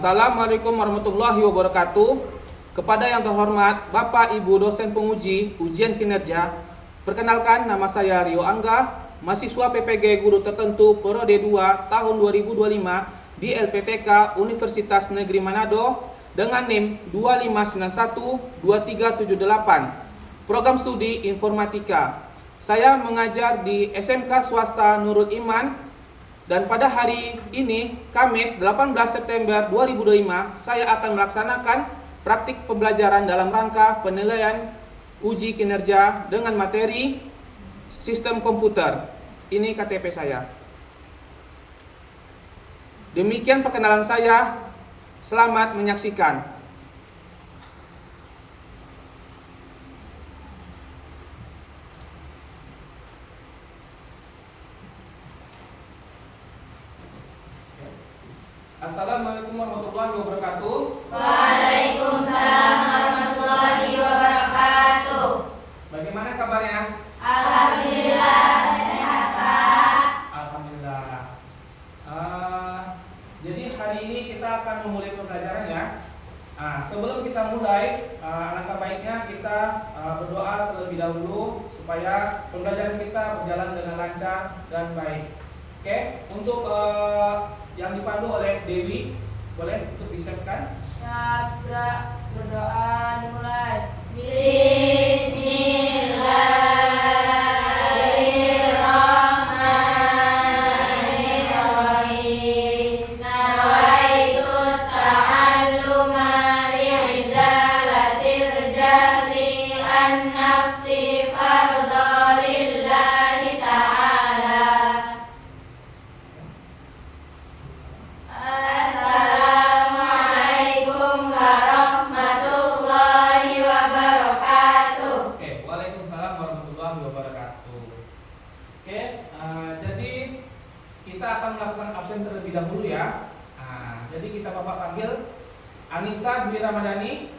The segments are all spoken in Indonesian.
Assalamualaikum warahmatullahi wabarakatuh. Kepada yang terhormat Bapak Ibu dosen penguji ujian kinerja, perkenalkan nama saya Rio Angga, mahasiswa PPG Guru Tertentu Periode 2 tahun 2025 di LPTK Universitas Negeri Manado dengan NIM 25912378. Program studi informatika. Saya mengajar di SMK Swasta Nurul Iman. Dan pada hari ini, Kamis 18 September 2025, saya akan melaksanakan praktik pembelajaran dalam rangka penilaian uji kinerja dengan materi sistem komputer. Ini KTP saya. Demikian perkenalan saya. Selamat menyaksikan. Assalamualaikum warahmatullahi wabarakatuh. Waalaikumsalam warahmatullahi wabarakatuh. Bagaimana kabarnya? Alhamdulillah sehat, Pak. Alhamdulillah. Jadi hari ini kita akan memulai pembelajaran ya. Sebelum kita mulai, alangkah baiknya kita berdoa terlebih dahulu supaya pembelajaran kita berjalan dengan lancar dan baik. Oke, untuk yang dipandu oleh Dewi, boleh untuk disiapkan? Syabra, berdoa dimulai. Bismillahirrahmanirrahim. Nawaitu ta'alluma li'izalatil jahli an-nafsi fardha lillahi ta'ala. Assalamualaikum warahmatullahi wabarakatuh. Oke, waalaikumsalam warahmatullahi wabarakatuh. Oke, jadi kita akan melakukan absen terlebih dahulu ya. Jadi kita bapak panggil Anissa Dwi Ramadhani.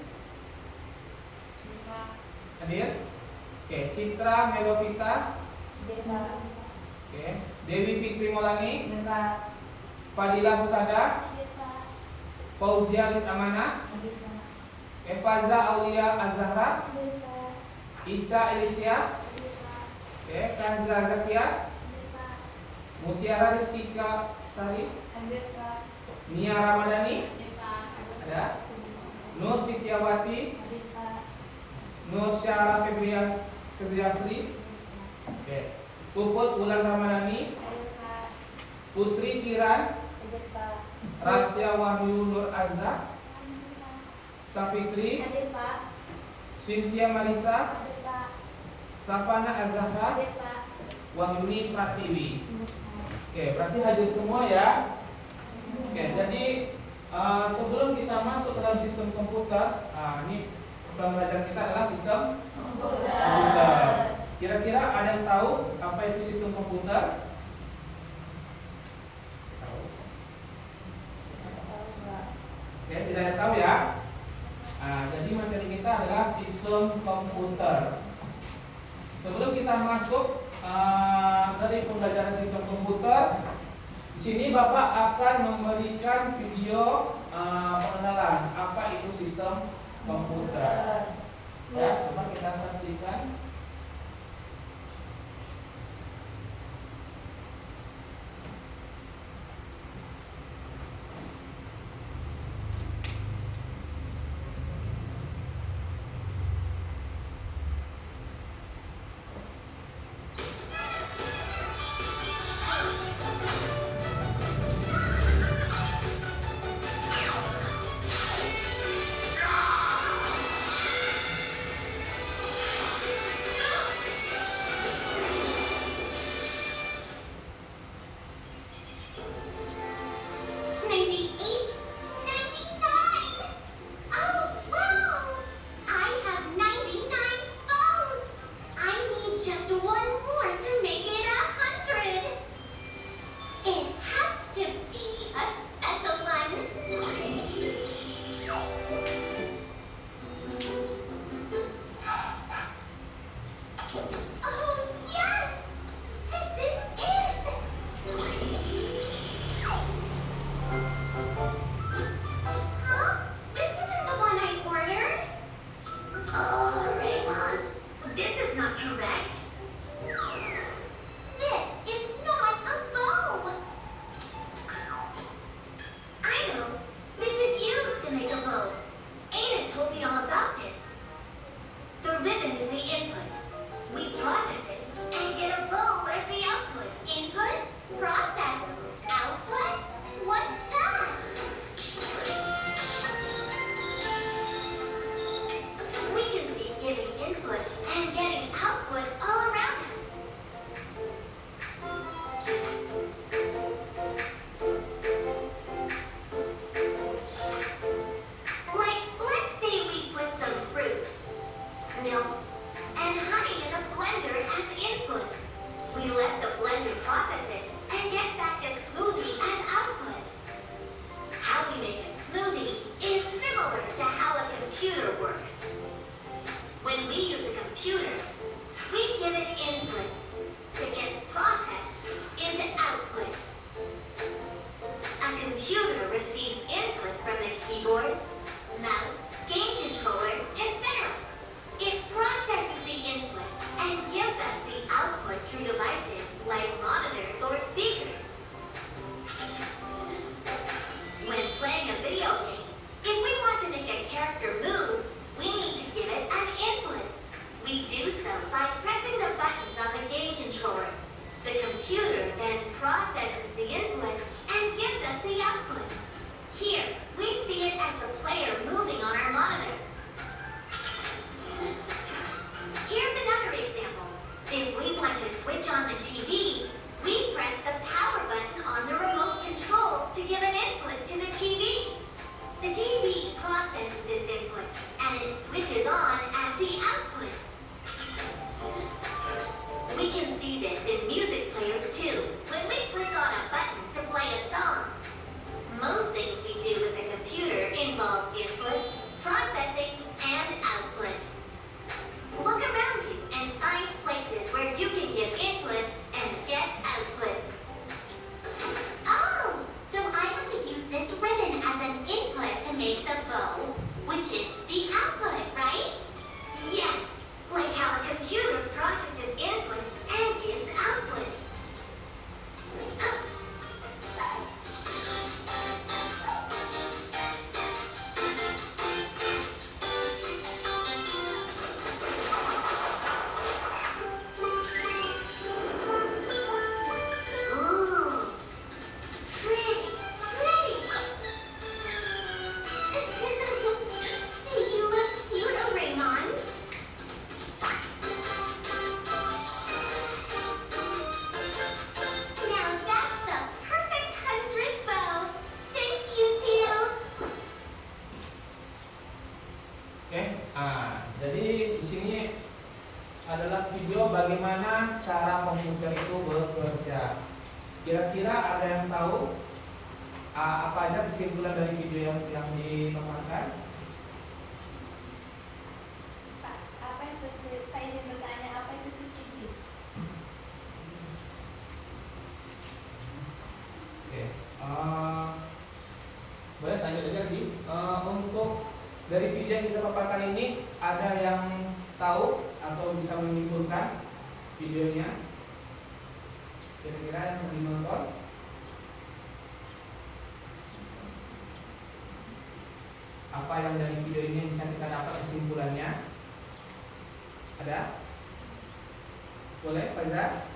Hadir. Oke, Citra Melovita. Oke, Dewi Fikri Maulani. Fadila Husada. Fauzia Lis Amanah. Evaza Aulia Azahra. Ica Elisia. Oke, Kanza Zakia. Mutiara Rizkika Sari. Nia Ramadhani. Ada. Nur Sitiawati. Nur Syara Febriasri. Oke. Puput Wulan Ramadhani. Putri Kiran. Rasya Wahyu Nur Azza. Safitri. Cynthia Marisa. Safana Azahra. Wahyuni Pratiwi. Oke, berarti hadir semua ya. Oke, jadi sebelum kita masuk ke dalam sistem komputer, ini pembelajaran kita adalah sistem komputer. Kira-kira ada yang tahu apa itu sistem komputer? Tahu? Oke, tidak ada yang tahu ya. Jadi materi kita adalah sistem komputer. Sebelum kita masuk dari pembelajaran sistem komputer, di sini Bapak akan memberikan video pengenalan apa itu sistem komputer. Ya, coba kita saksikan. computer works. When we use a computer, we give it input that gets processed into output. A computer receives input from the keyboard, mouse, game controller, etc. It processes the input and gives us the output through devices like monitors or speakers. When playing a video game, if we want to make a character move, we need to give it an input. We do so by pressing the buttons on the game controller. The computer then processes the input and gives us the output. Here, we see it as the player moving on our monitor. Here's another example. If we want to switch on the TV, we press the power button on the remote control to give an input to the TV. The TV processes this input and it switches on as the output. We can see this in music players too, when we click on a button to play a song. Most things we do with a computer involve input, processing, and output. Look around you and find places where you can give input and get output. Oh, so I have to use this ribbon as an input to make the bow, which is the output, right? Yes, like how a computer processes input and gives output. Ooh, pretty, pretty. You look cute, Raymond. Now that's the perfect 100th bow. Thanks, you two. Oke, jadi di sini adalah video bagaimana cara komputer itu bekerja. Kira-kira ada yang tahu apa aja kesimpulan dari video yang dipaparkan? Pak, apa itu Pak izin bertanya, apa itu CCTV? Oke, boleh tanya lagi. Untuk dari video yang kita paparkan ini, ada yang tahu atau bisa menyimpulkan videonya? Kira-kira yang menonton? Apa yang dari video ini bisa kita dapat kesimpulannya? Ada? Boleh, Faizal?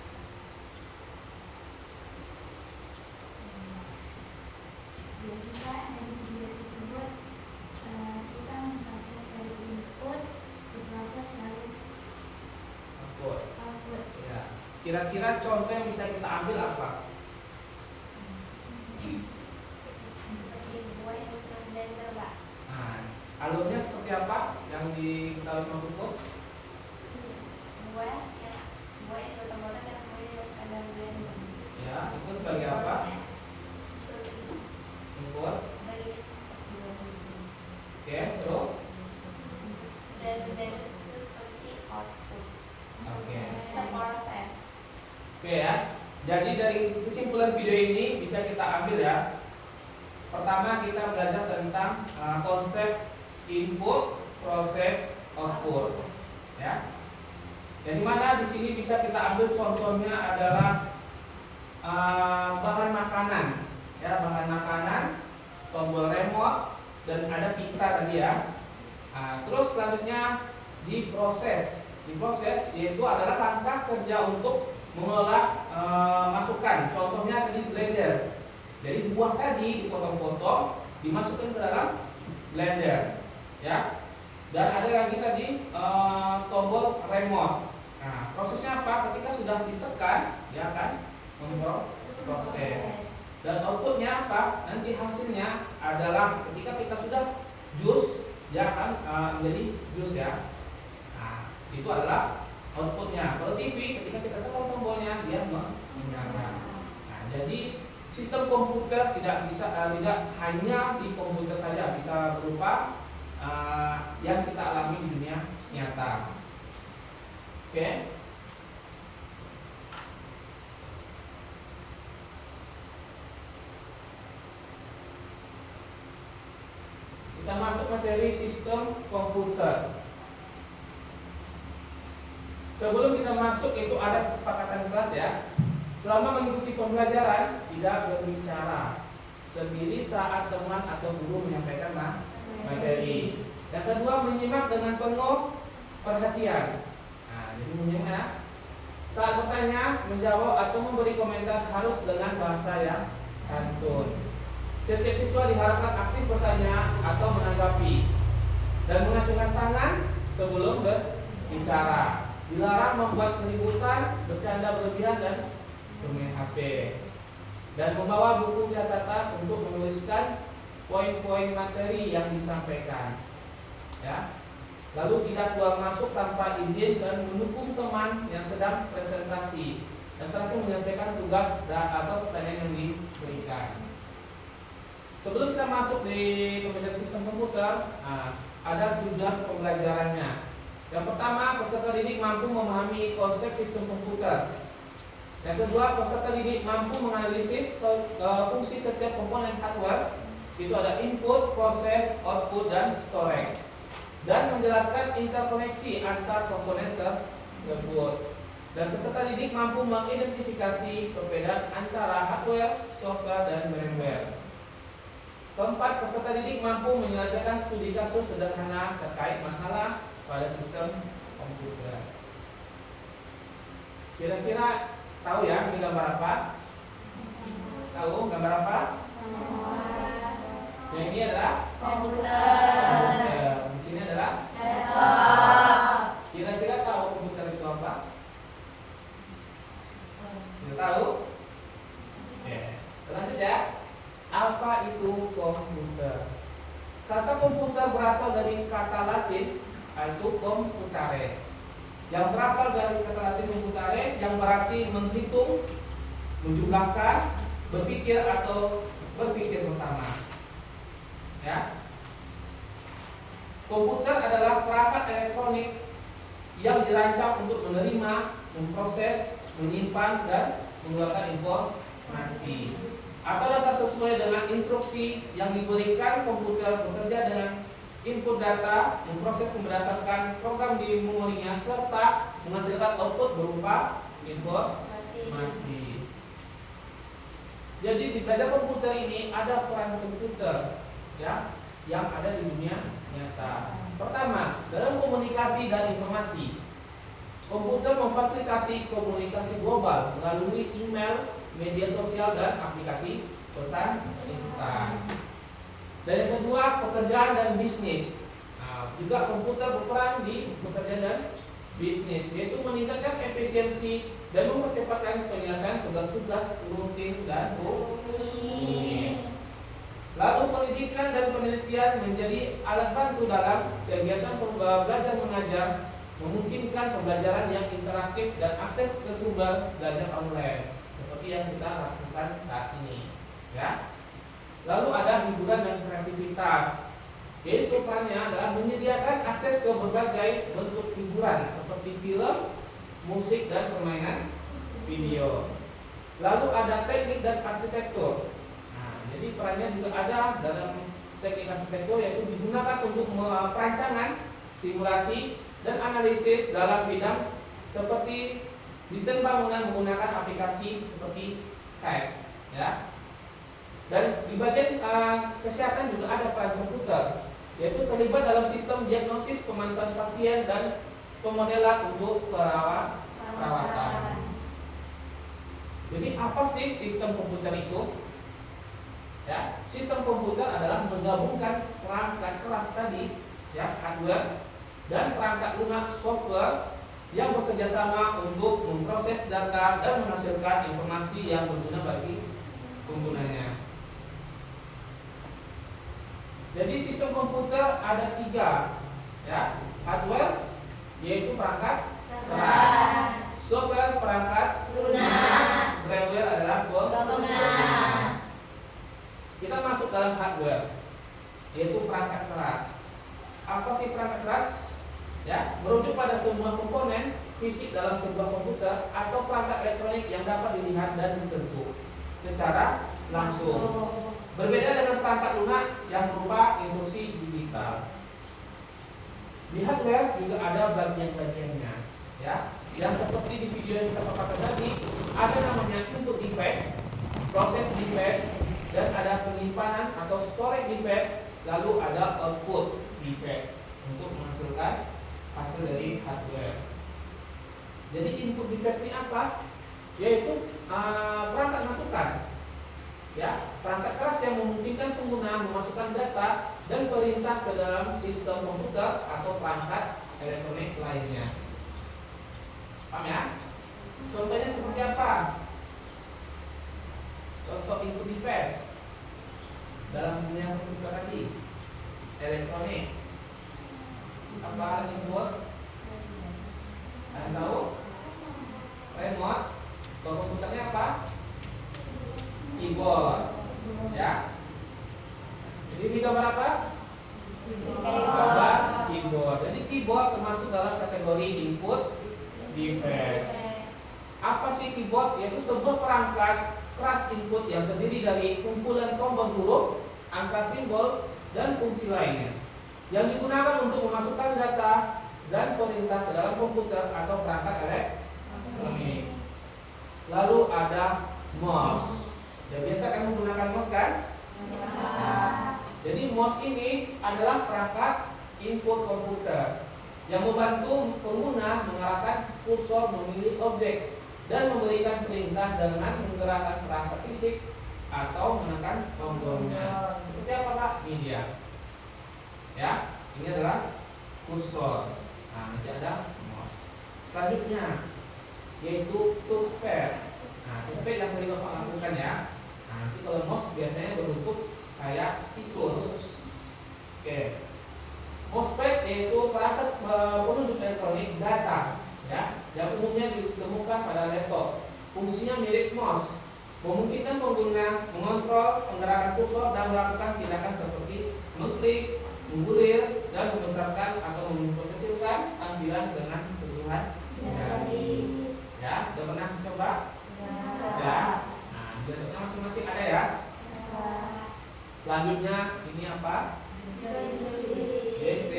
Ya juga dari video tersebut kita memproses dari input diproses lalu Output. output. Ya. Kira-kira contoh yang bisa kita ambil apa? Seperti buah yang masuk ke blender, Pak. Nah, alurnya seperti apa yang diketahui sama Puput? Buah yang potong-potong dan kemudian dimasukkan dalam blender. Ya, itu sebagai apa? Proses Input. sebagai Oke, terus? dan blender seperti output. Oke. Proses. Oke ya. Jadi dari kesimpulan video ini bisa kita ambil ya. Pertama kita belajar tentang konsep input, proses, output. Ya. Jadi mana di sini bisa kita ambil contohnya adalah bahan makanan. Ya, bahan makanan, tombol remote dan ada pita tadi ya. Terus selanjutnya diproses. Diproses yaitu adalah langkah kerja untuk mengolah masukan. Contohnya tadi blender. Jadi buah tadi dipotong-potong, dimasukkan ke dalam blender, ya. Dan ada lagi tadi tombol remote. Nah, prosesnya apa? Ketika sudah ditekan, ya kan, proses. Dan outputnya apa? Nanti hasilnya adalah ketika kita sudah jus, ya kan, menjadi jus ya. Nah, itu adalah outputnya. Kalau TV, ketika kita tekan tombolnya, dia menyala. Nah, jadi sistem komputer tidak hanya di komputer saja, bisa berupa yang kita alami di dunia nyata. Oke. Kita masuk materi sistem komputer. Sebelum kita masuk itu ada kesepakatan kelas ya. Selama mengikuti pembelajaran tidak berbicara sendiri saat teman atau guru menyampaikan materi. Yang kedua, menyimak dengan penuh perhatian. Nah, jadi menyimak. Saat bertanya, menjawab atau memberi komentar harus dengan bahasa yang santun. Setiap siswa diharapkan aktif bertanya atau menanggapi dan mengacungkan tangan sebelum berbicara. Dilarang membuat keributan, bercanda berlebihan dan bermain HP. Dan membawa buku catatan untuk menuliskan poin-poin materi yang disampaikan. Ya. Lalu tidak keluar masuk tanpa izin dan mendukung teman yang sedang presentasi. Dan terakhir menyelesaikan tugas atau pertanyaan yang diberikan. Sebelum kita masuk di pembelajaran sistem komputer, ada tujuan pembelajarannya. Yang pertama, peserta didik mampu memahami konsep sistem komputer. Yang kedua, peserta didik mampu menganalisis fungsi setiap komponen hardware. Itu ada input, proses, output, dan storage. Dan menjelaskan interkoneksi antar komponen tersebut. Dan peserta didik mampu mengidentifikasi perbedaan antara hardware, software, dan firmware. Keempat, peserta didik mampu menyelesaikan studi kasus sederhana terkait masalah pada sistem komputer. Kira-kira tahu ya ini gambar apa? Tahu gambar apa? Yang ini adalah komputer. Di sini adalah laptop. Kira-kira tahu komputer itu apa? Tidak tahu? Oke. Lanjut ya. Apa itu komputer? Kata komputer berasal dari kata Latin yaitu computare, yang berasal dari kata Latin computare yang berarti menghitung, menjumlahkan, berpikir atau berpikir bersama. Ya. Komputer adalah perangkat elektronik yang dirancang untuk menerima, memproses, menyimpan dan mengeluarkan informasi atau data sesuai dengan instruksi yang diberikan. Komputer bekerja dengan input data, memproses berdasarkan program di memorinya serta menghasilkan output berupa informasi. Jadi di belajar komputer ini ada peran komputer ya yang ada di dunia nyata. Pertama, dalam komunikasi dan informasi. Komputer memfasilitasi komunikasi global melalui email, media sosial dan aplikasi pesan instan. Dan yang kedua, pekerjaan dan bisnis. Juga komputer berperan di pekerjaan dan bisnis, yaitu meningkatkan efisiensi dan mempercepatkan penyelesaian tugas-tugas rutin dan rumit. Lalu pendidikan dan penelitian menjadi alat bantu dalam kegiatan belajar mengajar, memungkinkan pembelajaran yang interaktif dan akses ke sumber belajar online seperti yang kita lakukan saat ini. Ya. Lalu ada hiburan dan kreativitas, yaitu perannya adalah menyediakan akses ke berbagai bentuk hiburan seperti film, musik, dan permainan video. Lalu ada teknik dan arsitektur. Nah, jadi perannya juga ada dalam teknik arsitektur, yaitu digunakan untuk perancangan, simulasi, dan analisis dalam bidang seperti desain bangunan menggunakan aplikasi seperti CAD. Ya. Dan di bagian kesehatan juga ada peran komputer, yaitu terlibat dalam sistem diagnosis, pemantauan pasien, dan pemodelan untuk perawatan. Jadi apa sih sistem komputer itu? Ya, sistem komputer adalah menggabungkan perangkat keras tadi, ya, hardware, dan perangkat lunak software yang bekerja sama untuk memproses data dan menghasilkan informasi yang berguna bagi penggunanya. Jadi sistem komputer ada 3, ya, hardware yaitu perangkat keras, software perangkat lunak, firmware adalah bangunan. Kita masuk dalam hardware yaitu perangkat keras. sih perangkat keras? Ya, merujuk pada semua komponen fisik dalam sebuah komputer atau perangkat elektronik yang dapat dilihat dan disentuh secara langsung. Berbeda dengan perangkat lunak yang berupa instruksi digital. Di hardware juga ada bagian-bagiannya, ya. Yang seperti di video yang kita paparkan tadi, ada namanya input device, proses device, dan ada penyimpanan atau storage device, lalu ada output device untuk menghasilkan hasil dari hardware. Jadi input device ini apa? Yaitu perangkat masukan, ya, perangkat keras yang memungkinkan pengguna memasukkan data dan perintah ke dalam sistem komputer atau perangkat elektronik lainnya. Paham ya? Contohnya seperti apa? Contoh input device dalam dunia komputer tadi, elektronik. Apa input? Ada tahu? Remote. Kalau komputernya apa? Keyboard, ya. Jadi ini gambar apa? Gambar keyboard. Jadi keyboard termasuk dalam kategori input device. Apa sih keyboard? Yaitu sebuah perangkat keras input yang terdiri dari kumpulan tombol huruf, angka simbol, dan fungsi lainnya yang digunakan untuk memasukkan data dan perintah ke dalam komputer atau perangkat elektronik. Lalu ada mouse. Ya, biasa kan menggunakan mouse kan? Nah, jadi mouse ini adalah perangkat input komputer yang membantu pengguna mengarahkan kursor memilih objek dan memberikan perintah dengan menggerakkan perangkat fisik atau menekan tombolnya. Seperti apa Pak? Media. Ya, ini adalah kursor. Nah, nanti ada mouse. Selanjutnya yaitu touchpad. Nah, touchpad yang tadi Bapak lakukan ya. Nah, nanti kalau mouse biasanya berbentuk kayak tikus. Oke. Mousepad yaitu perangkat penunjuk elektronik data, ya, yang umumnya ditemukan pada laptop. Fungsinya mirip mouse, memungkinkan pengguna mengontrol penggerakan kursor dan melakukan tindakan seperti mengklik, menggulir, dan membesarkan atau memperkecilkan tampilan dengan sentuhan jari. Ya, sudah pernah coba? Ya. Nah, bentuknya masing-masing ada ya. Selanjutnya ini apa? JST.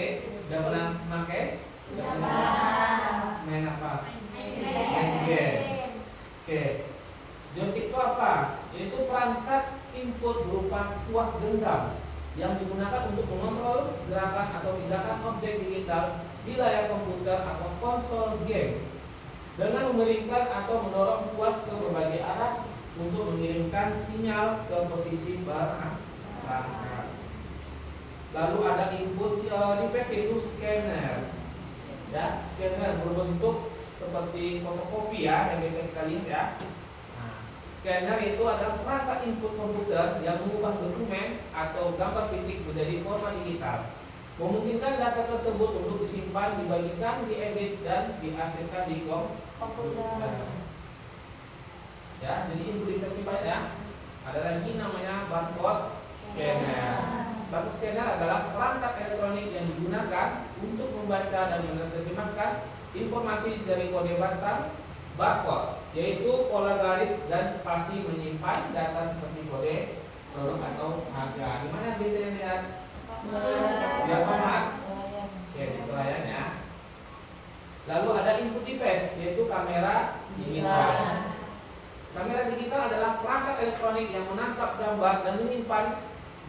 Sudah pernah pakai? Sudah pernah main apa? Main game. Oke. Joystick itu apa? Yaitu perangkat input berupa tuas genggam yang digunakan untuk mengontrol gerakan atau tindakan objek digital di layar komputer atau konsol game dengan memeringkan atau mendorong tuas ke berbagai arah untuk mengirimkan sinyal ke posisi perangkat. Lalu ada input device yaitu scanner. Ya, scanner berbentuk seperti fotokopi ya yang biasa kita lihat ya. Nah, scanner itu adalah perangkat input komputer yang mengubah dokumen atau gambar fisik menjadi format digital. Memungkinkan data tersebut untuk disimpan, dibagikan, diedit, dan dihasilkan di komputer. Ya, jadi input device ya. Ada lagi namanya barcode scanner. Barcode scanner adalah perangkat elektronik yang digunakan untuk membaca dan menerjemahkan informasi dari kode barcode, yaitu pola garis dan spasi menyimpan data seperti kode produk atau harga. Di mana biasanya lihat? Di format. Oke, di selayan ya. Lalu ada input device yaitu kamera digital. Kamera digital adalah perangkat elektronik yang menangkap gambar dan menyimpan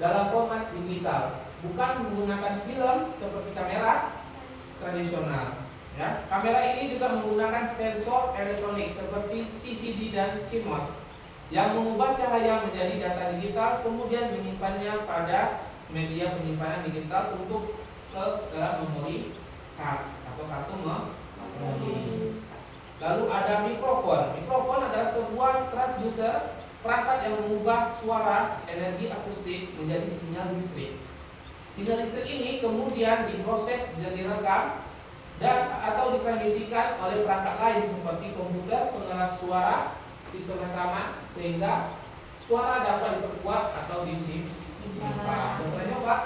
dalam format digital, bukan menggunakan film seperti kamera tradisional. Ya, kamera ini juga menggunakan sensor elektronik seperti CCD dan CMOS yang mengubah cahaya menjadi data digital, kemudian menyimpannya pada media penyimpanan digital untuk ke dalam memori card atau kartu memori. Lalu ada mikrofon. Mikrofon adalah sebuah transducer, perangkat yang mengubah suara energi akustik menjadi sinyal listrik. Sinyal listrik ini kemudian diproses dan direkam dan atau ditransmisikan oleh perangkat lain seperti komputer, pengeras suara, sistem rekaman, sehingga suara dapat diperkuat atau disimpan. Pernah coba?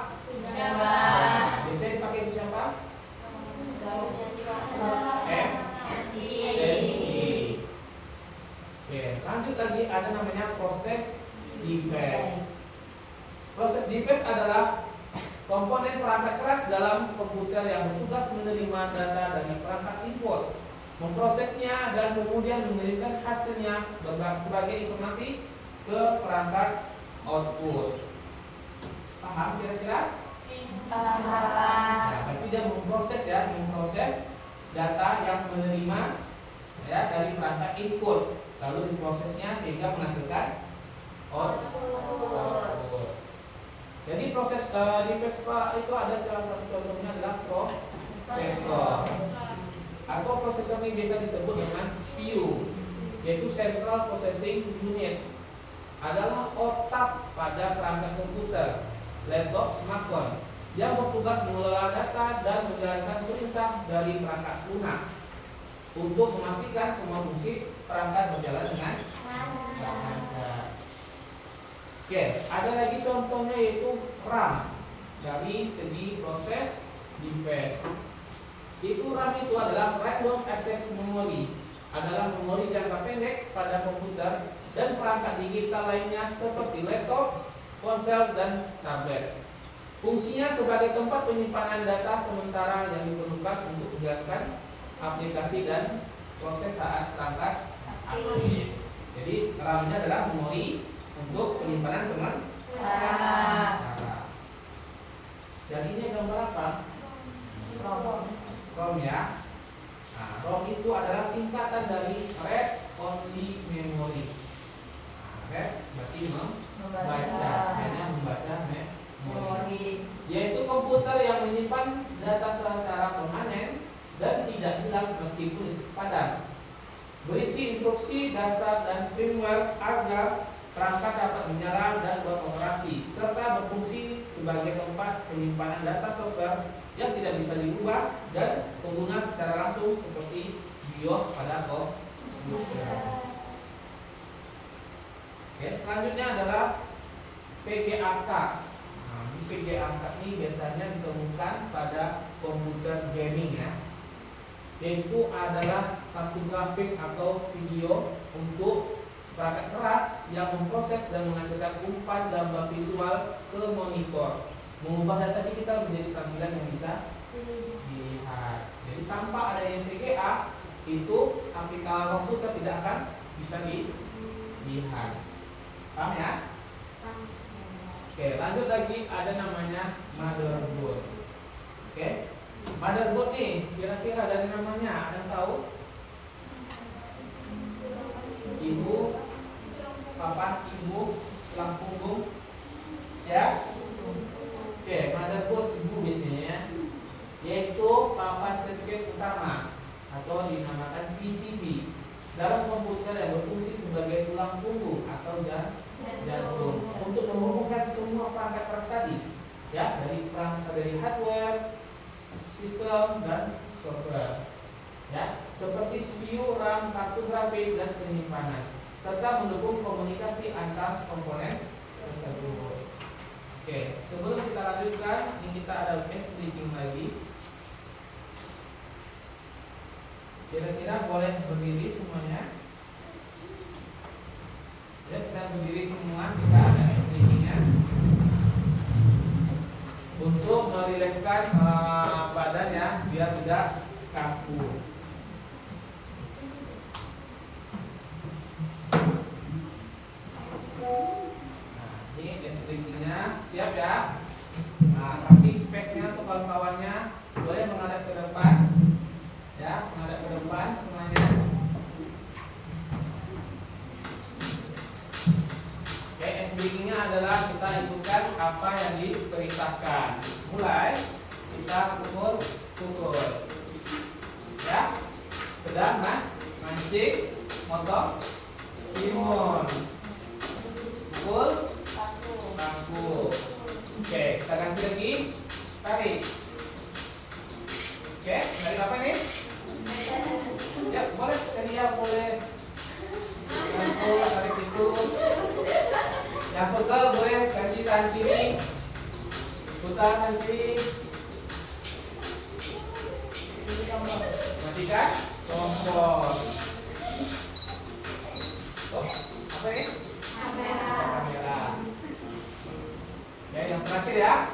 Biasanya dipakai untuk siapa? komponen perangkat keras dalam komputer yang bertugas menerima data dari perangkat input, memprosesnya dan kemudian mengirimkan hasilnya sebagai informasi ke perangkat output. Paham kira-kira? Nah, berarti dia memproses data yang menerima dari perangkat input, lalu diprosesnya sehingga menghasilkan output. Jadi proses di Vespa itu ada salah satu contohnya adalah prosesor. Atau prosesor ini biasa disebut dengan CPU, yaitu Central Processing Unit. Adalah otak pada perangkat komputer, laptop, smartphone yang bertugas mengelola data dan menjalankan perintah dari perangkat lunak untuk memastikan semua fungsi perangkat berjalan dengan lancar. Oke, ada lagi contohnya yaitu RAM. Dari segi proses device, itu RAM itu adalah random access memory, adalah memori jangka pendek pada komputer dan perangkat digital lainnya seperti laptop, ponsel, dan tablet. Fungsinya sebagai tempat penyimpanan data sementara yang diperlukan untuk menjalankan aplikasi dan proses saat perangkat aktif. Jadi RAM-nya adalah memori untuk penyimpanan sementara. Dan ini gambar apa? ROM ya. Nah, ROM itu adalah singkatan dari Read Only Memory. Read berarti membaca, hanya membaca memori. Yaitu komputer yang menyimpan data secara permanen dan tidak hilang meskipun padam. Berisi instruksi dasar dan firmware agar perangkat dapat menyala dan beroperasi, serta berfungsi sebagai tempat penyimpanan data software yang tidak bisa diubah dan pengguna secara langsung seperti BIOS pada komputer. Oke, selanjutnya adalah VGA card. Nah, di VGA card ini biasanya ditemukan pada komputer gaming ya, yaitu adalah kartu grafis atau video untuk perangkat keras yang memproses dan menghasilkan umpan gambar visual ke monitor, mengubah data digital menjadi tampilan yang bisa dilihat. Jadi tanpa adanya VGA, itu aplikasi komputer tidak akan bisa dilihat. Paham ya? Oke, lanjut lagi, ada namanya motherboard. Oke, motherboard nih kira-kira dari namanya ada yang tahu? Ibu, papan ibu, selang punggung, ya. Oke, motherboard ibu biasanya, yaitu papan sirkuit utama atau dinamakan PCB dalam komputer yang berfungsi sebagai tulang punggung atau jantung untuk menghubungkan semua perangkat keras tadi, ya, dari hardware, sistem dan software. Ya, seperti CPU, RAM, kartu grafis, dan penyimpanan, serta mendukung komunikasi antar komponen tersebut. Oke, sebelum kita lanjutkan, ini kita ada breaking lagi. Kira-kira boleh berdiri semuanya? Ya, kita berdiri semua, kita ada breakingnya untuk merilekskan badan ya, biar tidak kaku. Siap ya? Nah, kasih space-nya untuk kawan-kawannya, boleh menghadap ke depan, ya, menghadap ke depan semuanya. Oke, SBG-nya adalah kita ikutkan apa yang diperintahkan. Mulai, kita pukul, ya. Sedang mancing, motong, timun, pukul, bangku. Oke, kita ganti lagi. Tarik. Oke, tarik apa nih? Ya, boleh. Tadi ya, boleh. Bangku, tarik itu. Yang pegal boleh kasih tangan kiri. Putar tangan kiri. Matikan. Kompor. Oh, apa ini? Kamera. Ya, yang terakhir ya.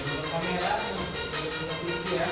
Untuk kamera, untuk TV ya.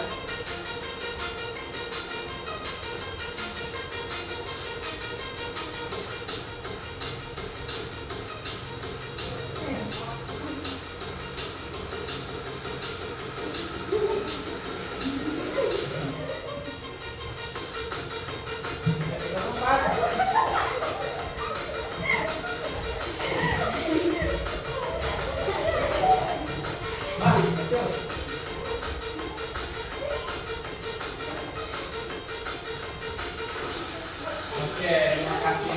Oke, terima kasih.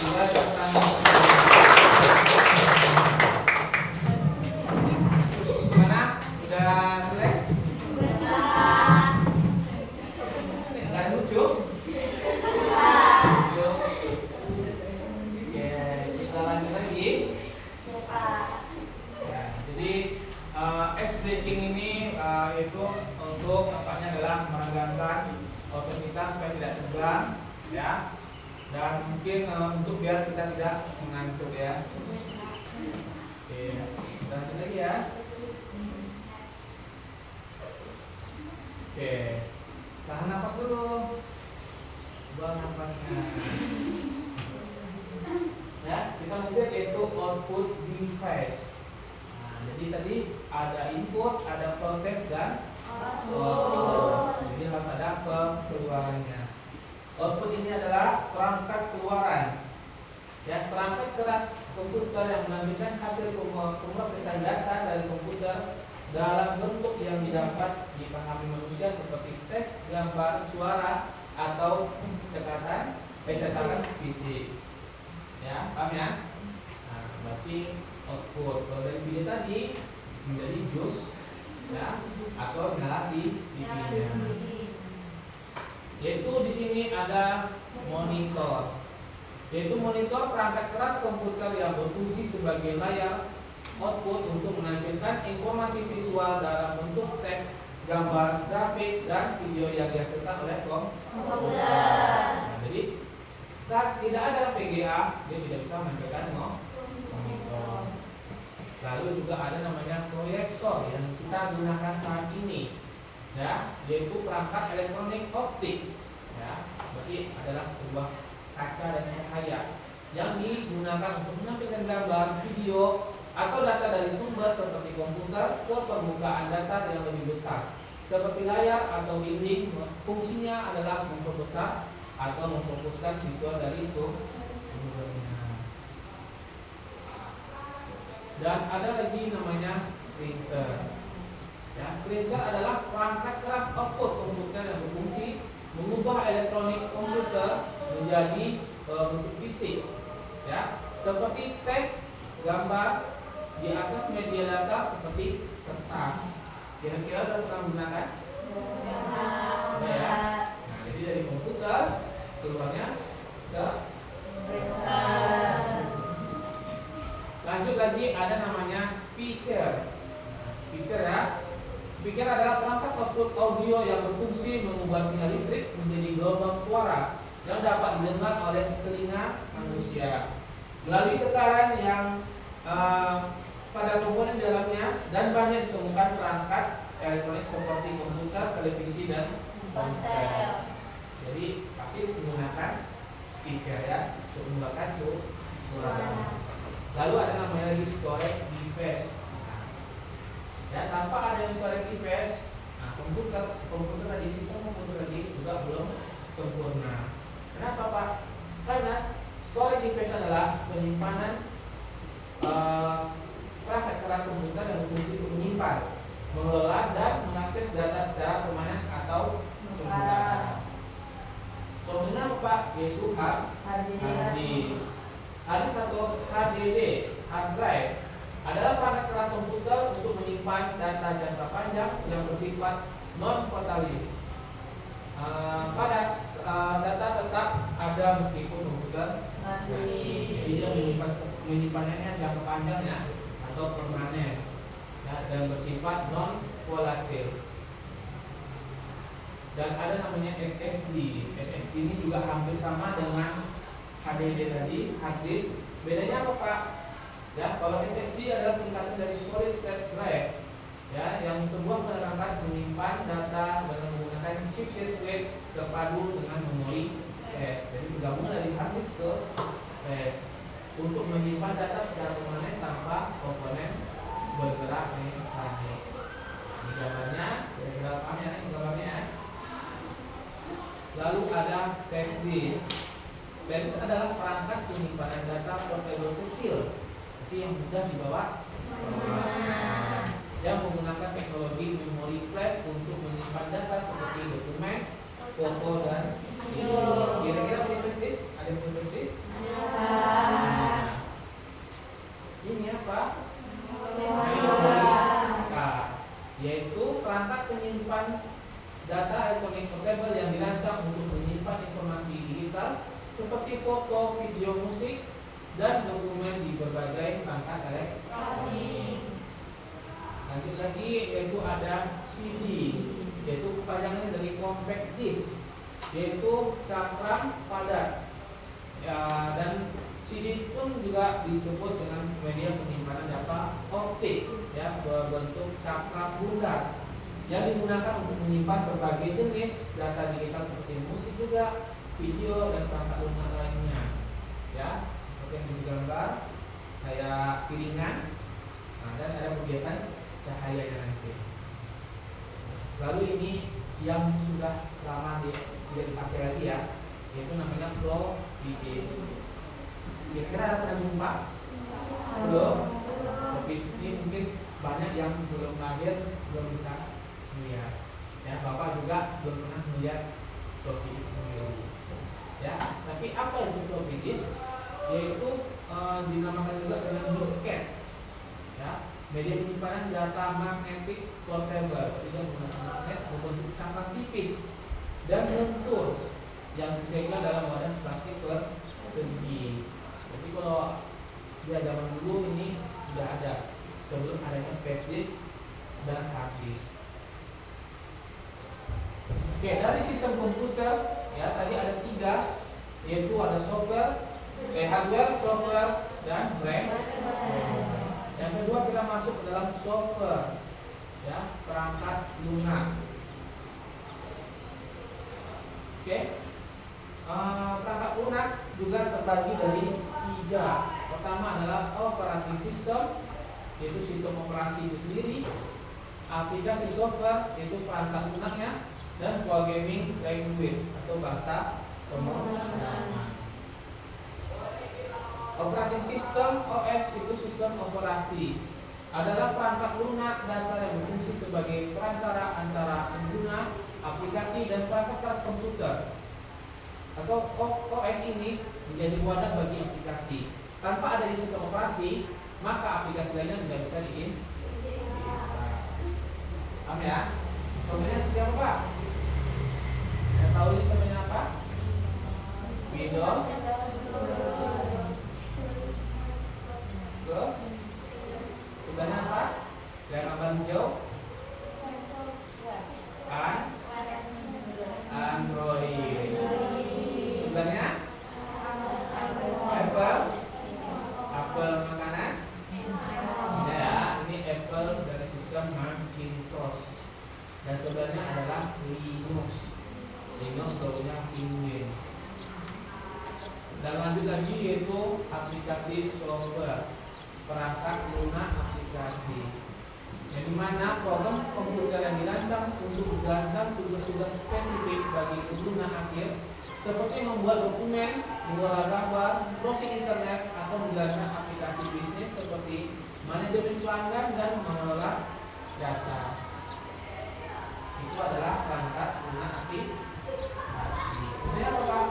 Gimana? Udah relax? Nggak lucu? Lucu. Oke, kita lanjut lagi. Ya, jadi ice breaking ini itu untuk apanya adalah meregangkan otot kita supaya tidak tegang, ya. Dan mungkin untuk biar kita tidak mengantuk ya. Oke, kita lanjut lagi ya. Oke, tahan nafas dulu. Buang nafasnya. Ya, kita lanjut yaitu output device. Nah, jadi tadi ada input, ada proses dan output. Jadi harus ada keluarannya. Output ini adalah perangkat keluaran. Ya, perangkat keras komputer yang menampilkan hasil pemrosesan data dari komputer dalam bentuk yang didapat dipahami manusia seperti teks, gambar, suara, atau cetakan fisik. Ya, paham ya? Nah, berarti output. Kalau dari video tadi menjadi jus, ya, atau nyala di TV-nya. Yaitu di sini ada monitor. Yaitu monitor perangkat keras komputer yang berfungsi sebagai layar output untuk menampilkan informasi visual dalam bentuk teks, gambar, grafik, dan video yang dihasilkan oleh komputer. Nah, jadi tidak ada VGA, dia tidak bisa menampilkan monitor. Lalu juga ada namanya proyektor yang kita gunakan saat ini, ya, yaitu perangkat elektronik optik, ya, berarti adalah sebuah kaca dan cahaya yang digunakan untuk menampilkan gambar, video, atau data dari sumber seperti komputer ke permukaan datar yang lebih besar, seperti layar atau dinding. Fungsinya adalah memperbesar atau memfokuskan visual dari sumbernya. Dan ada lagi namanya printer. Ya, printer adalah perangkat keras output komputer yang berfungsi mengubah elektronik komputer menjadi bentuk fisik, ya, seperti teks, gambar di atas media data seperti kertas. Kira-kira sudah pernah menggunakan? Ya. Nah, jadi dari komputer keluarnya ke printer. Lanjut lagi ada namanya speaker. Speaker ya. Speaker adalah perangkat output audio yang berfungsi mengubah sinyal listrik menjadi gelombang suara yang dapat didengar oleh telinga manusia melalui tekanan yang pada komponen dalamnya, dan banyak ditemukan perangkat elektronik seperti komputer, televisi, dan ponsel. Jadi pasti menggunakan speaker ya untuk menggunakan suara. Lalu ada namanya lagi storage device. Ya, tanpa ada storage device, nah, komputer tadi, sistem komputer tadi juga belum sempurna. Kenapa Pak? Karena storage device adalah penyimpanan perangkat keras komputer yang berfungsi untuk menyimpan, mengelola, dan mengakses data secara permanen atau sementara. Contohnya apa Pak? Yaitu hard disk. Hard disk atau HDD, hard drive, adalah perangkat keras komputer untuk menyimpan data jangka panjang yang bersifat non-volatile. Data tetap ada meskipun komputer jadi dia menyimpannya jangka panjangnya atau permanen, ya, dan bersifat non-volatile. Dan ada namanya SSD. SSD ini juga hampir sama dengan HDD tadi, hard disk. Bedanya apa Pak? Ya, kalau SSD adalah singkatan dari solid state drive, ya, yang sebuah perangkat menyimpan data dengan menggunakan chipset weight terpadu dengan memori flash. Jadi bergabungan dari hard disk ke flash untuk menyimpan data secara permanen tanpa komponen bergerak mekanis. Ini gambarnya, kira-kira paham ya ini gambarnya. Lalu ada flash disk. Flash disk adalah perangkat penyimpanan data portable kecil yang mudah dibawa, yang menggunakan teknologi memori flash untuk menyimpan data seperti dokumen, foto, dan video. Kira-kira punya flash disk? Ada yang punya flash disk? Nah, ini apa? Memori card, yaitu perangkat penyimpan data elektronik portable yang dirancang untuk menyimpan informasi digital seperti foto, video, musik, dan dokumen di berbagai perangkat elektronik. Lanjut lagi, yaitu ada CD, yaitu kepanjangan dari compact disc, yaitu cakram padat. Ya, dan CD pun juga disebut dengan media penyimpanan data optik, ya, berbentuk cakram bundar yang digunakan untuk menyimpan berbagai jenis data digital seperti musik juga, video, dan perangkat lunak lainnya. Ya, yang digambar kayak piringan, dan ada perhiasan cahayanya nanti. Lalu ini yang sudah lama tidak dipakai lagi ya, yaitu namanya floppy disk. Kira-kira ada pernah jumpa? Belum? Floppy disk ini mungkin banyak yang belum lahir belum bisa melihat. Ya, Bapak juga belum pernah melihat floppy disk sendiri. Ya, tapi apa itu floppy disk? Yaitu dinamakan juga dengan disket, ya, media penyimpanan data magnetik portable, tidak menggunakan magnet, berbentuk cangkang tipis dan lentur yang disegel dalam wadah plastik persegi. Jadi kalau dia zaman dulu ini sudah ada sebelum adanya flash disk dan hard disk. Oke, dari sistem komputer, ya, tadi ada 3, yaitu ada hardware, software, dan RAM. Yang kedua kita masuk ke dalam software, ya, perangkat lunak. Oke, perangkat lunak juga terbagi dari 3. Pertama adalah operating system, yaitu sistem operasi itu sendiri, aplikasi software, yaitu perangkat lunaknya, dan programming language atau bahasa pemrograman. Operating system (OS) itu sistem operasi, adalah perangkat lunak dasar yang berfungsi sebagai perantara antara pengguna, aplikasi, dan perangkat keras komputer. Atau OS ini menjadi wadah bagi aplikasi. Tanpa adanya sistem operasi, maka aplikasi lainnya tidak bisa diinstal. Paham ya? Contohnya seperti apa, Pak? Yang tahu ini contohnya apa? Windows. Terus sebenarnya apa? Yang gambar hijau? Android. Sebenarnya Apple makanan. Ya, ini Apple dari sistem Macintosh. Dan sebenarnya adalah Linux dulunya Penguin. Dan lanjut lagi yaitu aplikasi software, perangkat lunak aplikasi, yang dimana program komputer yang dirancang untuk menjalankan tugas-tugas spesifik bagi pengguna akhir, seperti membuat dokumen, mengolah gambar, browsing internet, atau menjalankan aplikasi bisnis seperti manajemen pelanggan dan mengelola data. Itu adalah perangkat lunak aplikasi. Ini apa, Pak?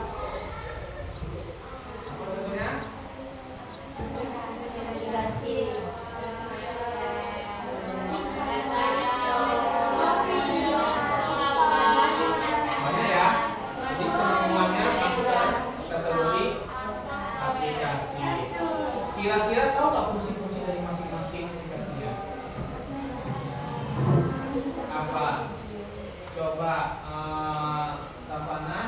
Apa contohnya? Aplikasi. Banyak ya. Jadi semuanya masuk dalam kategori aplikasi. Kira-kira tahu nggak fungsi-fungsi dari masing-masing aplikasinya? Apa? Coba Savana.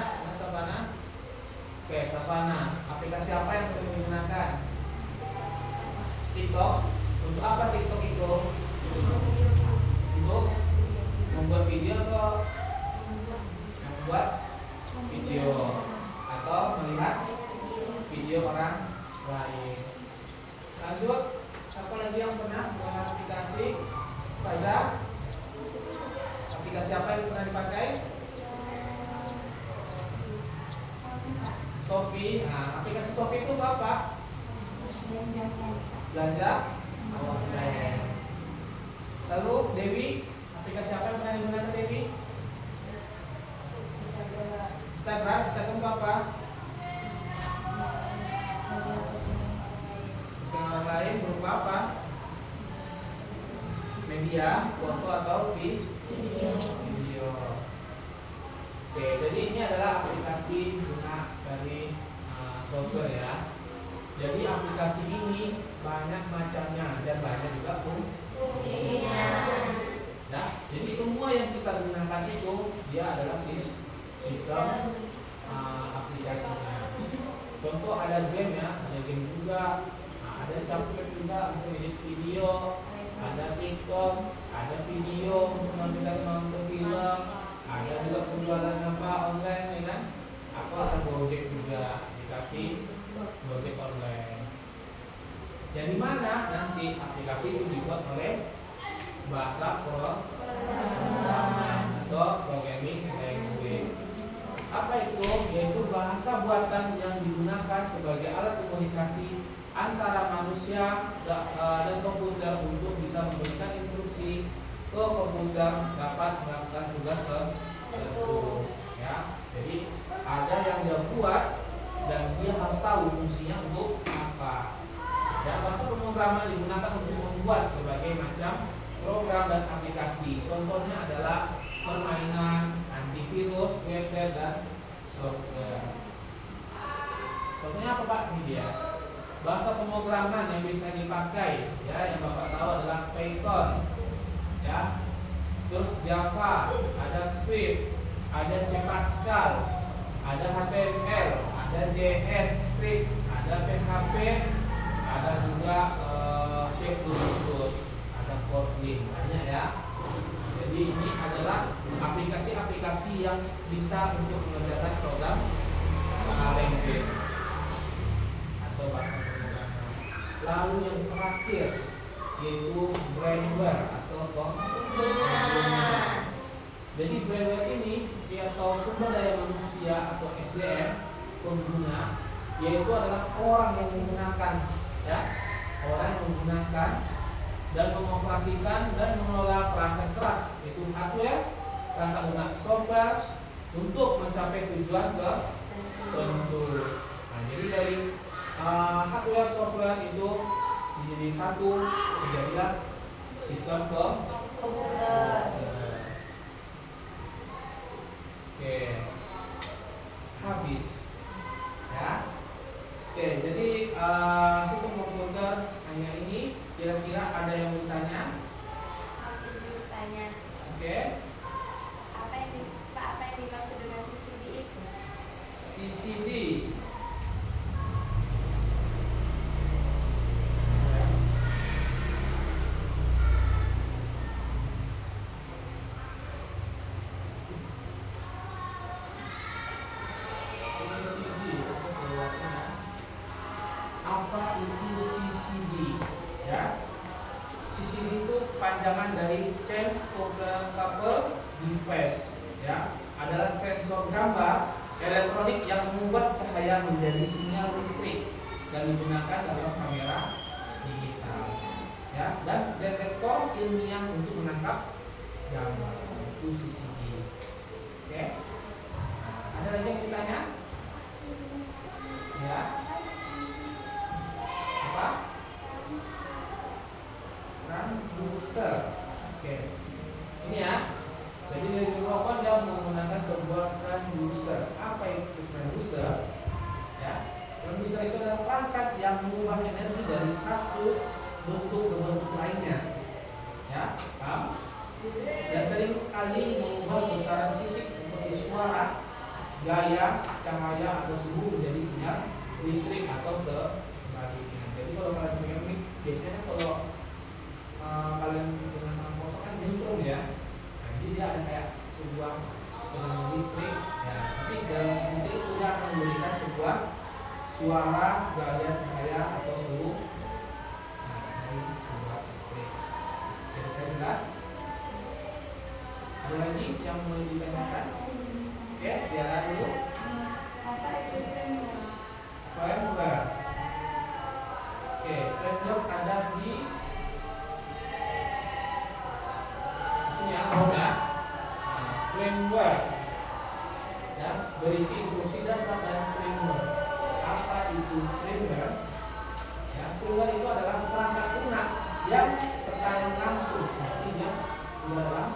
Oke, Savana. Aplikasi apa yang sering digunakan? TikTok TikTok. Untuk apa TikTok itu? Untuk membuat video atau membuat video atau melihat video orang lain. Lanjut, apa lagi yang pernah menggunakan aplikasi? Pada aplikasi apa yang pernah dipakai? Shopee. Nah, aplikasi Shopee itu apa? Belanja online. Lalu Dewi, aplikasi apa yang pernah digunakan Dewi? Instagram. Instagram itu apa? Postingan orang lain berupa apa? Media, foto atau video. Oke, jadi ini adalah aplikasi guna dari software ya. Jadi aplikasi ini banyak macamnya dan banyak juga fungsinya. Nah, jadi semua yang kita gunakan itu dia adalah sistem aplikasinya. Contoh ada game ya, ada game juga, ada CapCut juga untuk edit video, ada TikTok, ada video untuk nonton film, ada juga penjualan apa online ya kan? Atau ada Gojek juga dikasih Gojek online. Jadi mana nanti aplikasi itu dibuat oleh bahasa programan atau programming language. Apa itu? Yaitu bahasa buatan yang digunakan sebagai alat komunikasi antara manusia dan komputer untuk bisa memberikan instruksi ke komputer dapat melakukan tugas tertentu. Ya, jadi ada yang dia buat dan dia harus tahu fungsinya untuk apa. Dan bahasa pemrograman digunakan untuk membuat berbagai macam program dan aplikasi. Contohnya adalah permainan, antivirus, website dan software. Contohnya apa Pak? Ini dia. Bahasa pemrograman yang bisa dipakai, ya, yang Bapak tahu adalah Python, ya. Terus Java, ada Swift, ada C Pascal, ada HTML, ada JavaScript, ada PHP, ada juga C++, ada Kotlin, banyak ya. Jadi ini adalah aplikasi-aplikasi yang bisa untuk mengerjakan program language atau bahasa pemrograman. Lalu yang terakhir yaitu brainware atau komputer. Jadi brainware ini atau sumber daya manusia atau SDM pengguna, yaitu adalah orang yang menggunakan, ya, orang yang menggunakan dan mengoperasikan dan mengelola perangkat keras, yaitu hardware, perangkat lunak software untuk mencapai tujuan tertentu. Nah, jadi dari hardware software itu menjadi satu, menjadilah sistem komputer. Oke, habis ya. Oke, jadi sistem komputer hanya ini. Kira-kira ada yang mau tanya? Aku bertanya. Oke. Apa yang dimaksud dengan CCD itu? CCD. Apa itu CCD? Ya, CCD itu panjangan dari Change Programmable Device. Ya, adalah sensor gambar elektronik yang membuat cahaya menjadi sinyal listrik dan digunakan dalam kamera digital. Ya, dan detektor ilmiah untuk menangkap gambar. Itu CCD. Oke. Nah, ada lagi yang ditanya? Ya. Apa? Transducer. Oke. Ini ya. Jadi dari mikrofon dia menggunakan sebuah transducer. Apa itu transducer? Ya. Transducer itu adalah perangkat yang mengubah energi dari satu bentuk ke bentuk lainnya. Ya, paham? Dan sering kali mengubah besaran fisik seperti suara, gaya, cahaya atau suhu menjadi sinyal listrik atau sebaliknya. Jadi kalau kalian punya biasanya kalau kalian dengan kosong kan nyentrum ya. Nah, jadi dia ada kayak sebuah pengaman listrik ya, tapi dalam listrik itu dia akan memberikan sebuah suara, gaya, cahaya atau suhu dari sebuah listrik. Kira-kira jelas? Ada lagi yang mau ditanyakan? Oke, biarkan dulu. Apa itu framework? Framework. Oke, framework ada di sini ya, nah, framework ya, berisi instruksi dasar dan framework. Apa itu framework? Ya, framework itu adalah perangkat lunak yang terkait langsung, artinya dalam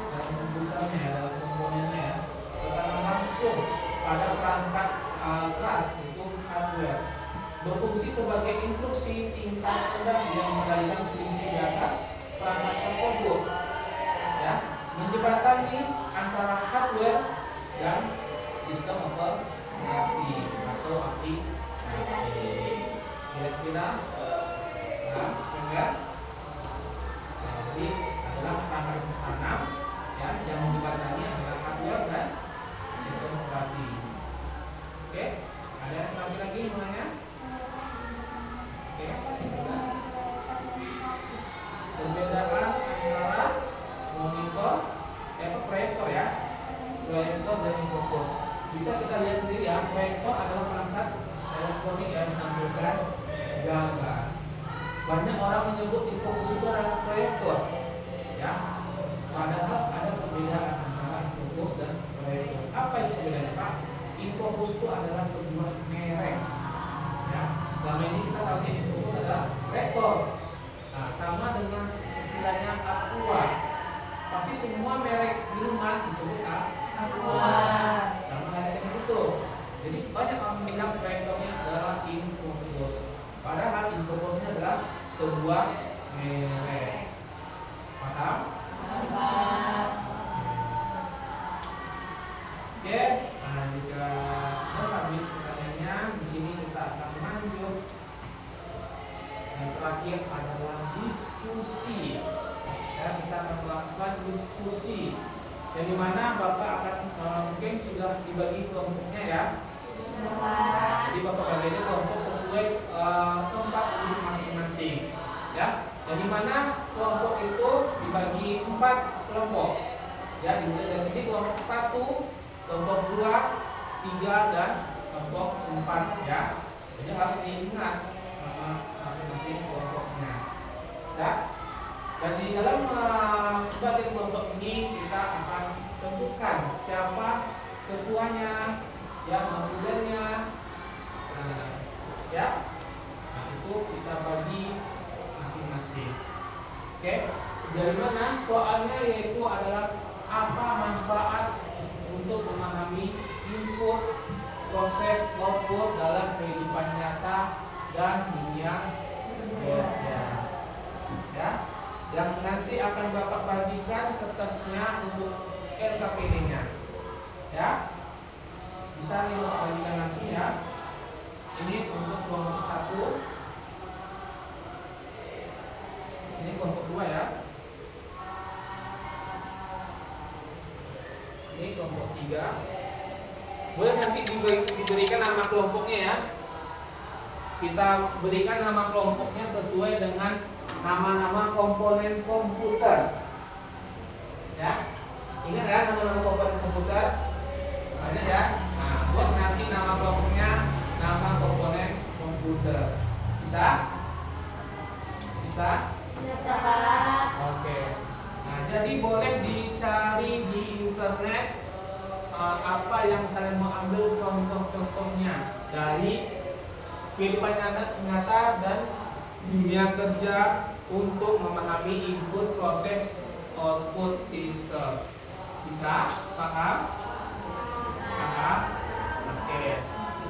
komputernya, dalam komponennya ya, tertanam langsung pada perangkat kelas itu hardware, berfungsi sebagai instruksi tingkat rendah yang mengendalikan fungsi dasar perangkat tersebut ya, menjembatani antara hardware dan sistem operasi atau aplikasi. Kira-kira enggak? Jadi adalah perangkat tertanam ya, yang menjembatani antara hardware dan sistem operasi. Oke, ada yang lagi menanya? Oke, perbedaan antara monitor, proyektor ya, proyektor dan infocus. Bisa kita lihat sendiri ya, proyektor adalah perangkat elektronik yang menampilkan gambar. Banyak orang menyebut infocus itu adalah proyektor, ya. Padahal ada perbedaan antara infocus dan proyektor. Apa itu perbedaannya, Pak? Infocus itu adalah sebuah merek, ya. Selama ini kita tahu infocus adalah proyektor. Nah, sama dengan istilahnya aqua. Pasti semua merek minuman disebut aqua. Sama kayak dengan itu. Jadi banyak orang bilang proyektornya adalah infocus. Padahal infocusnya adalah sebuah merek. Paham? Oke, nah jika sudah habis pertanyaannya, di sini kita akan lanjut. Yang terakhir adalah diskusi. Ya, kita akan melakukan diskusi. Yang dimana Bapak akan mungkin sudah dibagi kelompoknya ya. Jadi Bapak bagiannya kelompok sesuai tempat duduk masing-masing. Ya, yang dimana kelompok itu dibagi 4 kelompok. Ya, dimulai dari sini kelompok 1, kelompok 2, 3 dan kelompok 4 ya. Jadi harus diingat masing-masing kelompoknya. Ya. Dan di dalam sebagai kelompok ini kita akan tentukan siapa ketuanya, yang wakilnya, ya. Nah, itu kita bagi masing-masing. Oke, dari mana soalnya yaitu adalah apa manfaat untuk memahami input, proses, output dalam kehidupan nyata dan dunia kerja. Ya, yang nanti akan Bapak bagikan kertasnya untuk LKPD-nya. Ya, bisa nih Bapak bagikan langsung ya. Ini untuk kelompok 1. Ini kelompok 2 ya. Ini kelompok 3. Boleh nanti diberikan nama kelompoknya ya. Kita berikan nama kelompoknya sesuai dengan nama-nama komponen komputer. Ya. Ingat ya nama-nama komponen komputer? Banyak ya. Nah, buat nanti nama kelompoknya nama komponen komputer. Bisa? Bisa? Bisa, Pak. Oke. Nah, jadi boleh dicari di internet apa yang kalian mau ambil contoh-contohnya dari kehidupan nyata dan dunia kerja untuk memahami input, proses, output sistem. Bisa? Paham? Paham? Oke.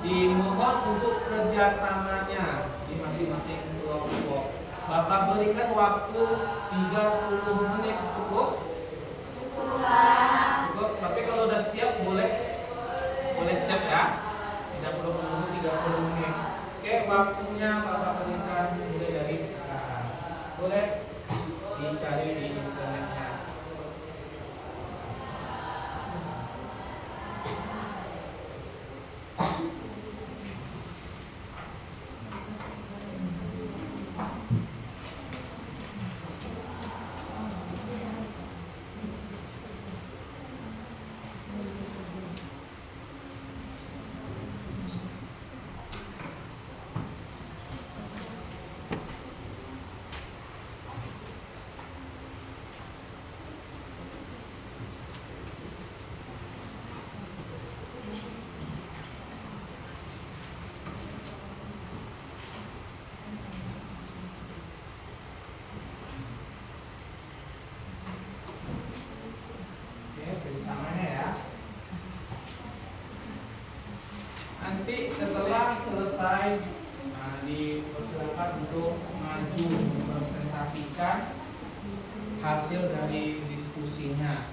Dimohon untuk kerjasamanya di masing-masing kelompok. Bapak berikan waktu 30 menit cukup? Cukup. Tapi kalau udah siap boleh siap ya. Tidak perlu menunggu 30 menit. Oke, waktunya Bapak berikan mulai dari sekarang. boleh dicari di internetnya. Bersamanya ya. Nanti setelah selesai, dipersilakan untuk maju mempresentasikan hasil dari diskusinya.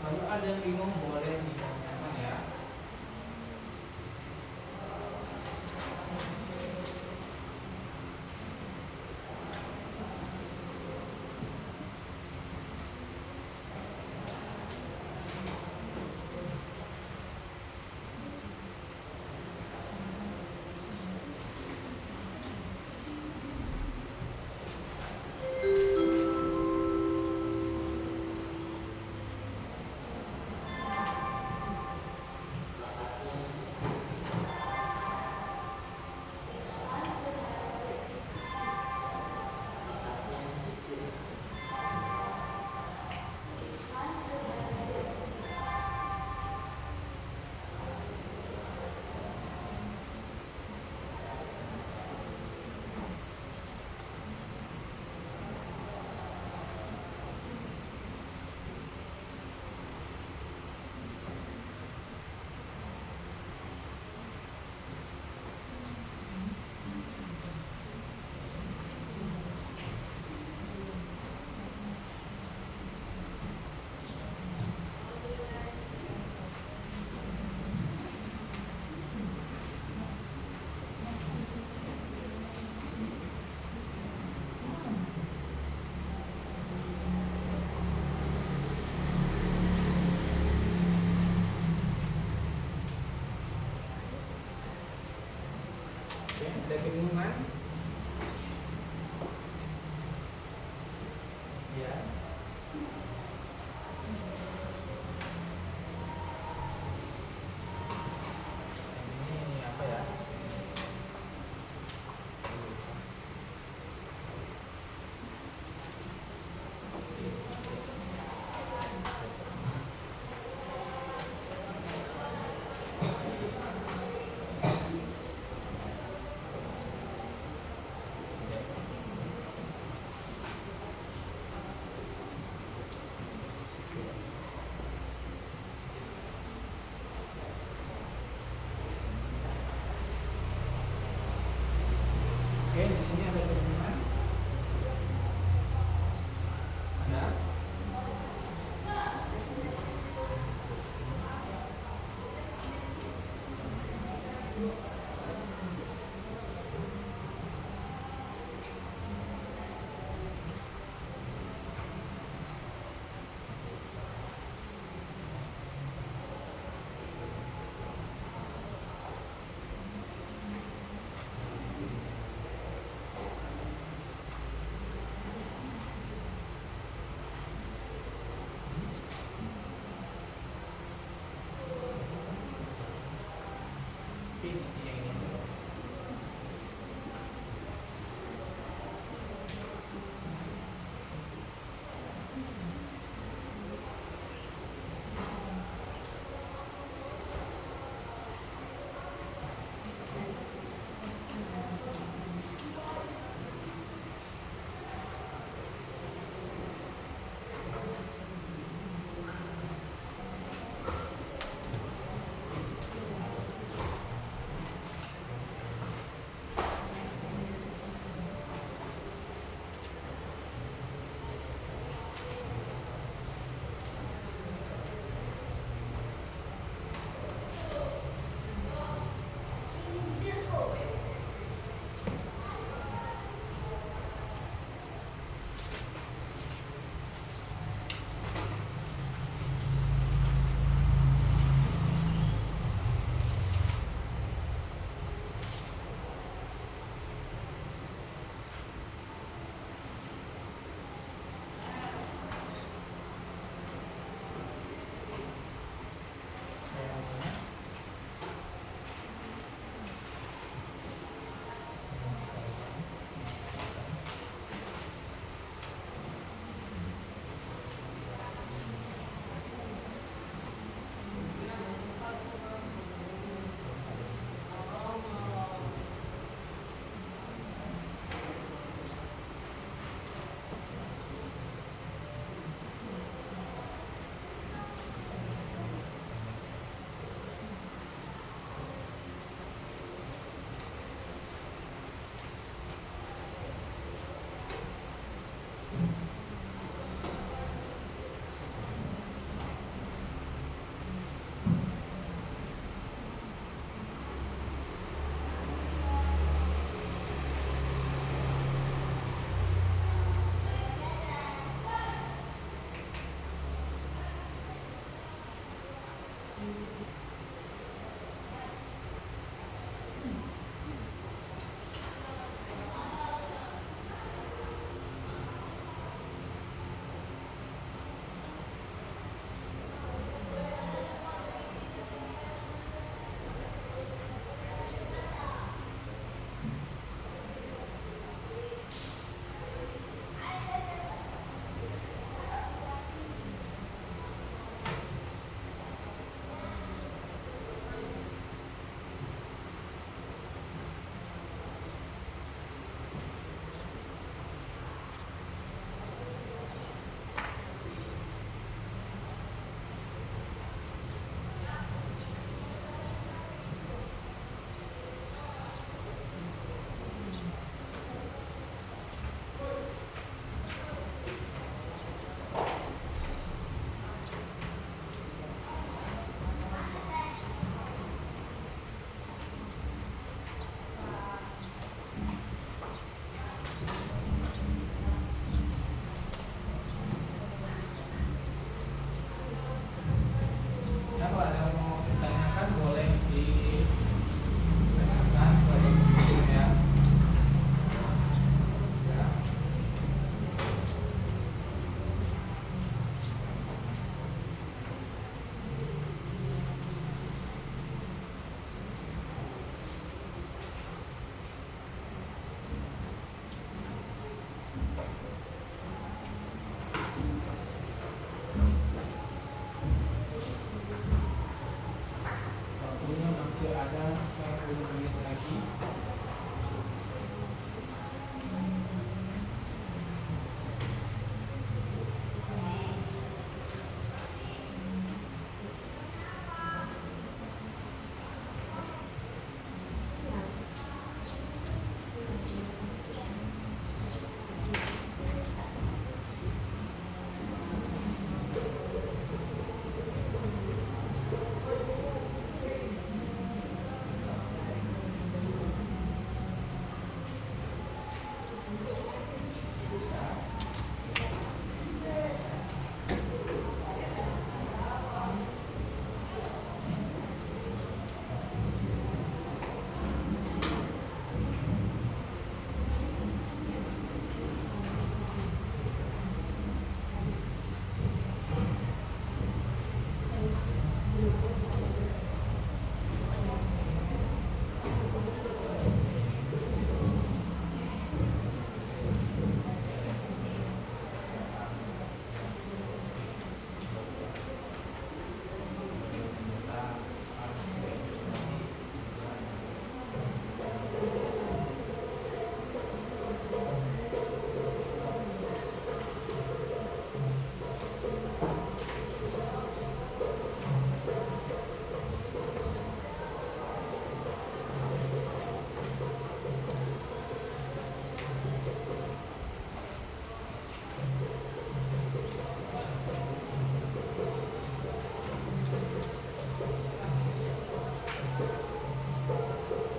Kalau ada yang bingung boleh ditanyakan ya. Ada kebingungan? Ya. Ini apa ya? Oke, di sini ada kebingungan? Ada? Ini yang ini. ada 10 menit lagi.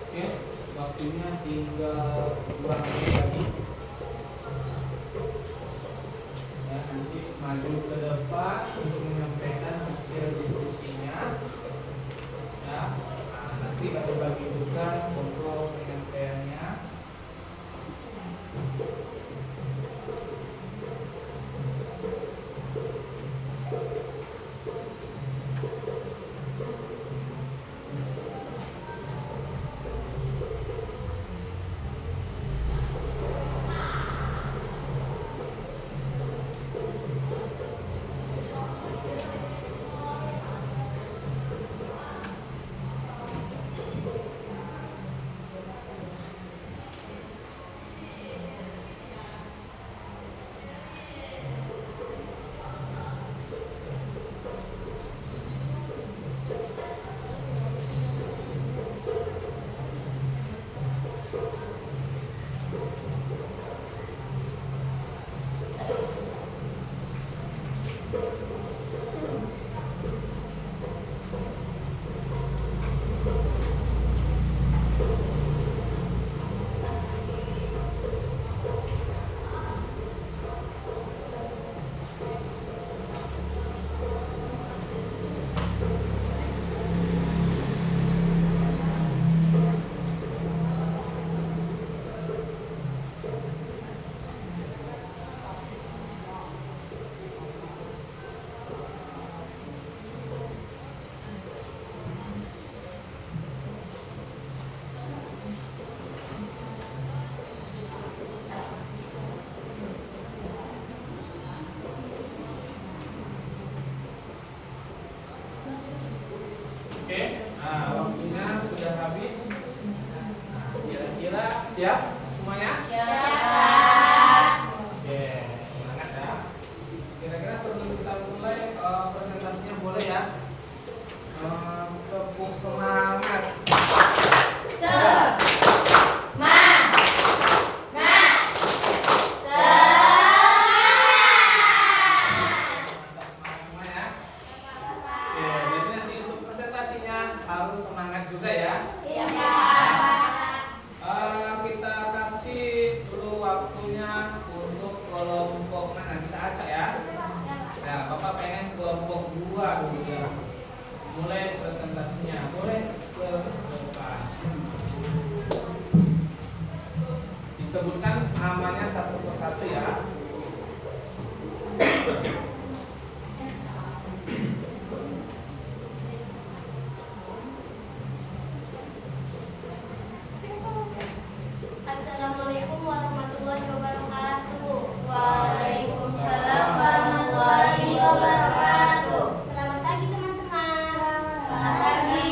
Oke, waktunya tinggal 2 menit lagi. Ya, nanti maju ke depan untuk menyampaikan hasil diskusinya. Ya, nah, nanti baru bagi tugas untuk penyampaiannya. Oke, nah waktunya sudah habis. Nah, kira-kira siap semuanya? Oke, semangat ya. Kira-kira sebelum kita mulai presentasinya boleh ya? Tepuk semangat. Harus semangat juga ya. Kita kasih dulu waktunya untuk kelompok mana kita acak ya. Nah, Bapak pengen kelompok 2 dulu ya. Mulai presentasinya, boleh ke depan. Disebutkan namanya satu persatu ya. Assalamualaikum warahmatullahi wabarakatuh. Waalaikumsalam warahmatullahi wabarakatuh. Selamat pagi teman-teman. Selamat pagi.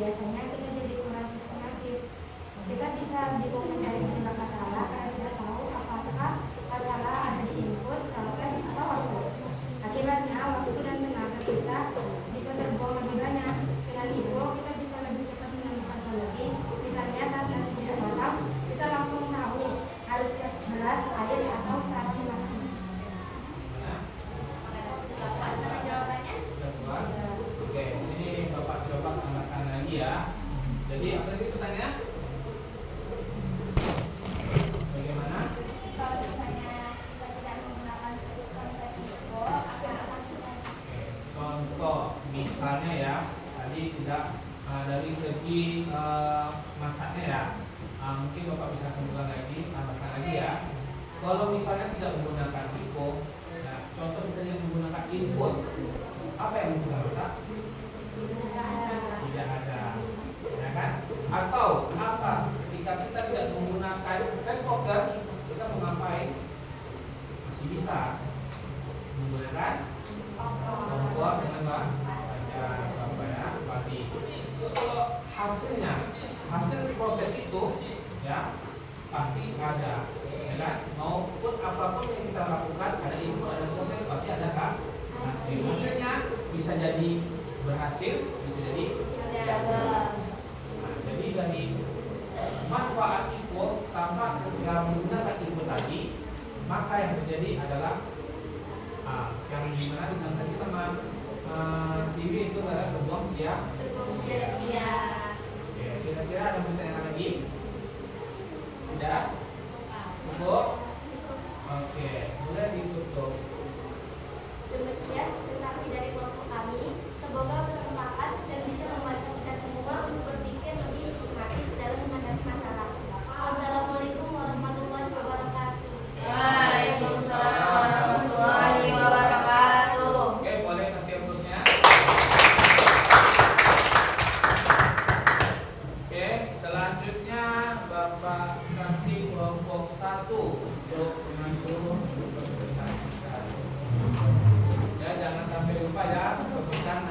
biasanya kita jadi kurang sistematis. Kita bisa bingung mencari penyebab masalah karena tidak tahu apakah masalah ada di input, proses, atau output. Akibatnya, waktu dan tenaga kita bisa terbuang lebih banyak. Dengan Ivo, kita bisa lebih cepat menemukan solusi. Misalnya saat nasi tidak matang, kita langsung tahu harus cek beras, air, atau cara memasaknya. Sudah puas dengan jawabannya? Sudah puas? Oke, ini Bapak coba tambahkan lagi ya. Jadi apa tadi pertanyaan? Bagaimana? Kalau misalnya kita tidak menggunakan konsep Ivo, akan Contoh misalnya ya, tadi tidak dari segi masaknya ya, mungkin Bapak bisa simpulkan lagi, tambahkan lagi ya. Kalau misalnya tidak menggunakan IPO, nah, contoh kita yang menggunakan input, apa yang kita masak? Tidak ada, ya kan? Atau apa? Ketika kita tidak menggunakan rice cooker, kita mau ngapain? Masih bisa menggunakan kompor dengan apa ya, padi. Terus kalau hasil proses itu ya pasti ada, ya kan? Maupun apapun yang kita lakukan, ada input, ada proses, pasti ada kan? Hasilnya bisa jadi berhasil, bisa jadi gagal. Nah, jadi dari manfaat input tanpa ketika menggunakan input tadi, maka yang terjadi adalah yang dimana dengan tadi sama TV itu adalah terbuang sia-sia. Oke, kira-kira ada pertanyaan lagi? Tidak? Cukup? Oke, boleh ditutup. Demikian presentasi dari kelompok kami. Semoga bermanfaat dan bisa membantu kita semua untuk berpikir lebih sistematis dalam menghadapi masalah. Wassalamualaikum warahmatullahi wabarakatuh. Waalaikumsalam warahmatullahi wabarakatuh. Oke, boleh kasih empusnya. Oke, selanjutnya Bapak kasih kelompok 1 untuk mengatur presentasi. Ya, jangan sampai lupa ya, sebutkan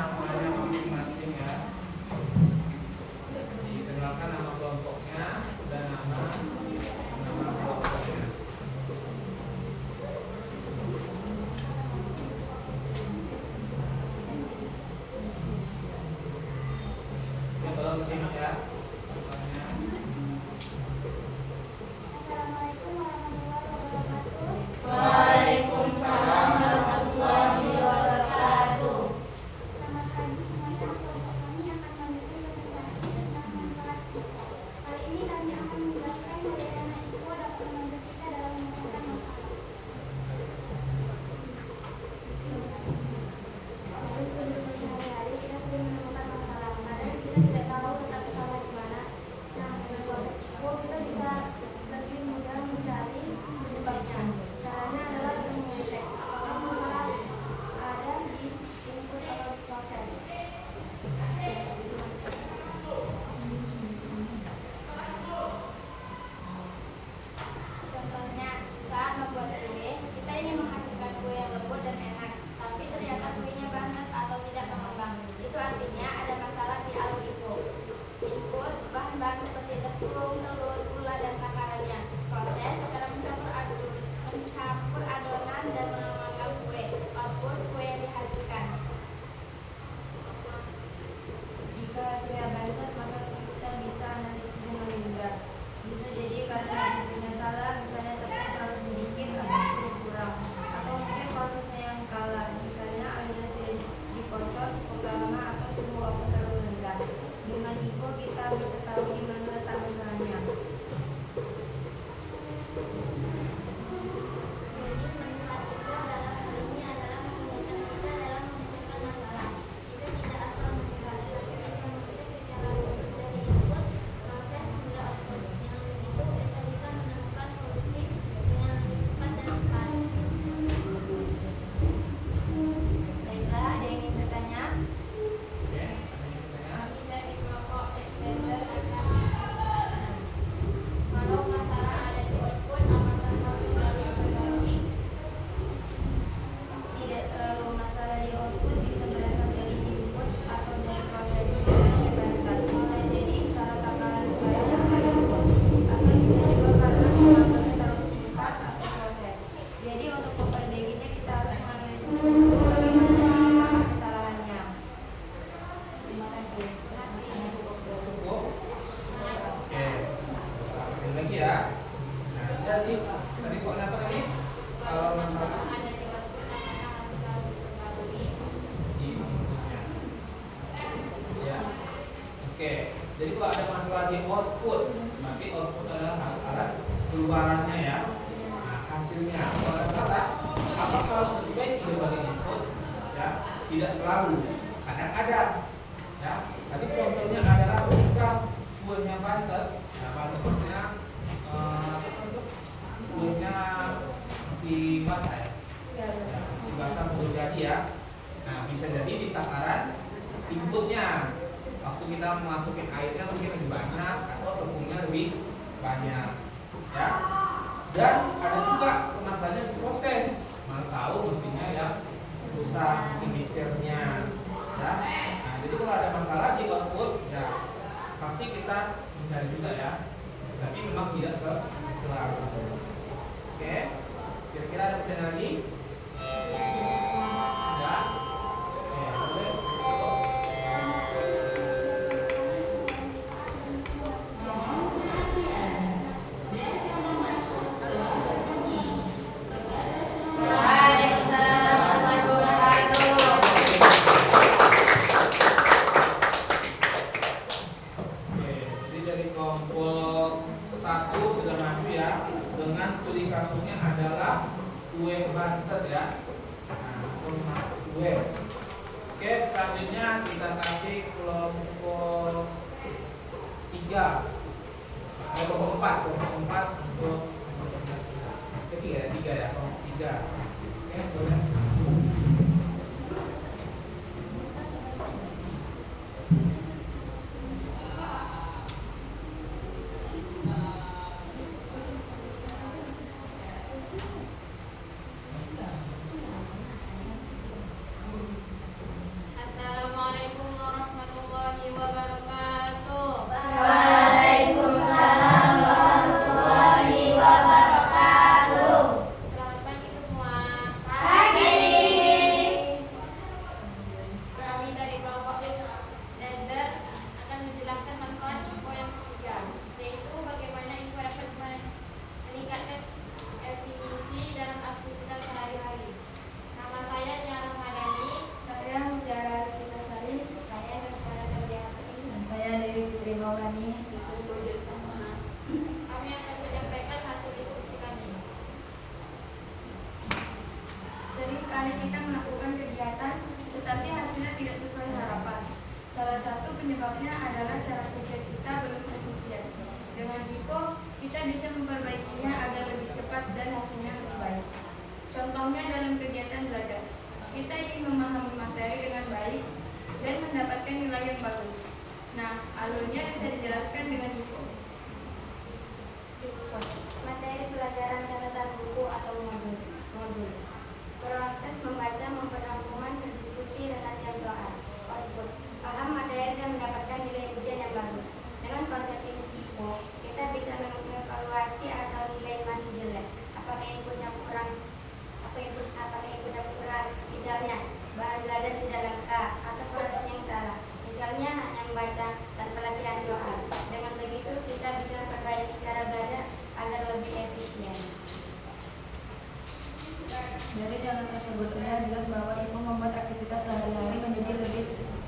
Terima kasih. Cukup. Oke. Lanjut lagi ya. Nah, jadi tadi soalnya apa tadi? Kalau masalah Ada di waktu sama harus diperbarui. di inputnya. Ya. Oke. Jadi kalau ada masalah di output, berarti output adalah alat keluarannya ya. Nah, hasilnya. Kalau ada salah, apakah harus diperbaiki dibanding input? Ya, tidak selalu. Kadang ada. Ya. Tadi contohnya adalah ketika kuenya bantet. Nah, bantet maksudnya kuenya masih basah ya. Ya, masih basah belum jadi ya. Nah, bisa jadi di takaran inputnya. Waktu kita masukin airnya mungkin lebih banyak atau tepungnya lebih banyak, ya. Dan ada juga masalahnya di proses. Mana tahu mesinnya yang rusak, di mixernya, ya. Nah, jadi kalau ada masalah di output, ya pasti kita mencari juga ya. Tapi memang tidak selalu. Oke, kira-kira ada pertanyaan lagi? Ya. Oke, boleh. Kasusnya adalah kue bantet ya. Nah, kue. Oke, selanjutnya kita kasih kelompok 3. Kelompok 4 untuk tiga ya, kelompok 3. Oke, boleh. Assalamualaikum warahmatullahi wabarakatuh. Waalaikumsalam warahmatullahi wabarakatuh. Selamat pagi semua. Pagi. Kami dari kelompok Leader akan menjelaskan manfaat info yang ketiga, yaitu bagaimana info dapat meningkatkan efisiensi dalam aktivitas sehari-hari. Nama saya Nia Ramadhani. Saya Mutiara Sinasari. Saya Nasyara Darliasi. Dan saya Dewi Fitri Maulani. Kami akan menyampaikan hasil diskusi kami. Sering kali kita melakukan kegiatan, tetapi hasilnya tidak sesuai harapan. Salah satu penyebabnya adalah cara kerja kita belum efisien. Dengan IPO, kita bisa memperbaikinya agar lebih cepat dan hasilnya lebih baik. Contohnya dalam kegiatan belajar, kita ingin memahami materi dengan baik dan mendapatkan nilai yang bagus. Nah, alurnya bisa dijelaskan dengan IPO. Materi pelajaran catatan buku atau modul. Proses membaca, memperhatikan, berdiskusi, dan latihan soal. Output. Paham materi dan mendapatkan nilai ujian yang bagus. Dengan konsep IPO, kita bisa mengevaluasi atau nilai masih jelek. Apakah inputnya kurang? Apakah inputnya kurang? Misalnya, bahan belajar tidak lengkap atau proses yang salah. Misalnya hanya membaca tanpa latihan soal. Dengan begitu kita bisa perbaiki cara belajar agar lebih efisien. Dari jalan tersebut terlihat jelas bahwa IPO membuat aktivitas sehari-hari menjadi lebih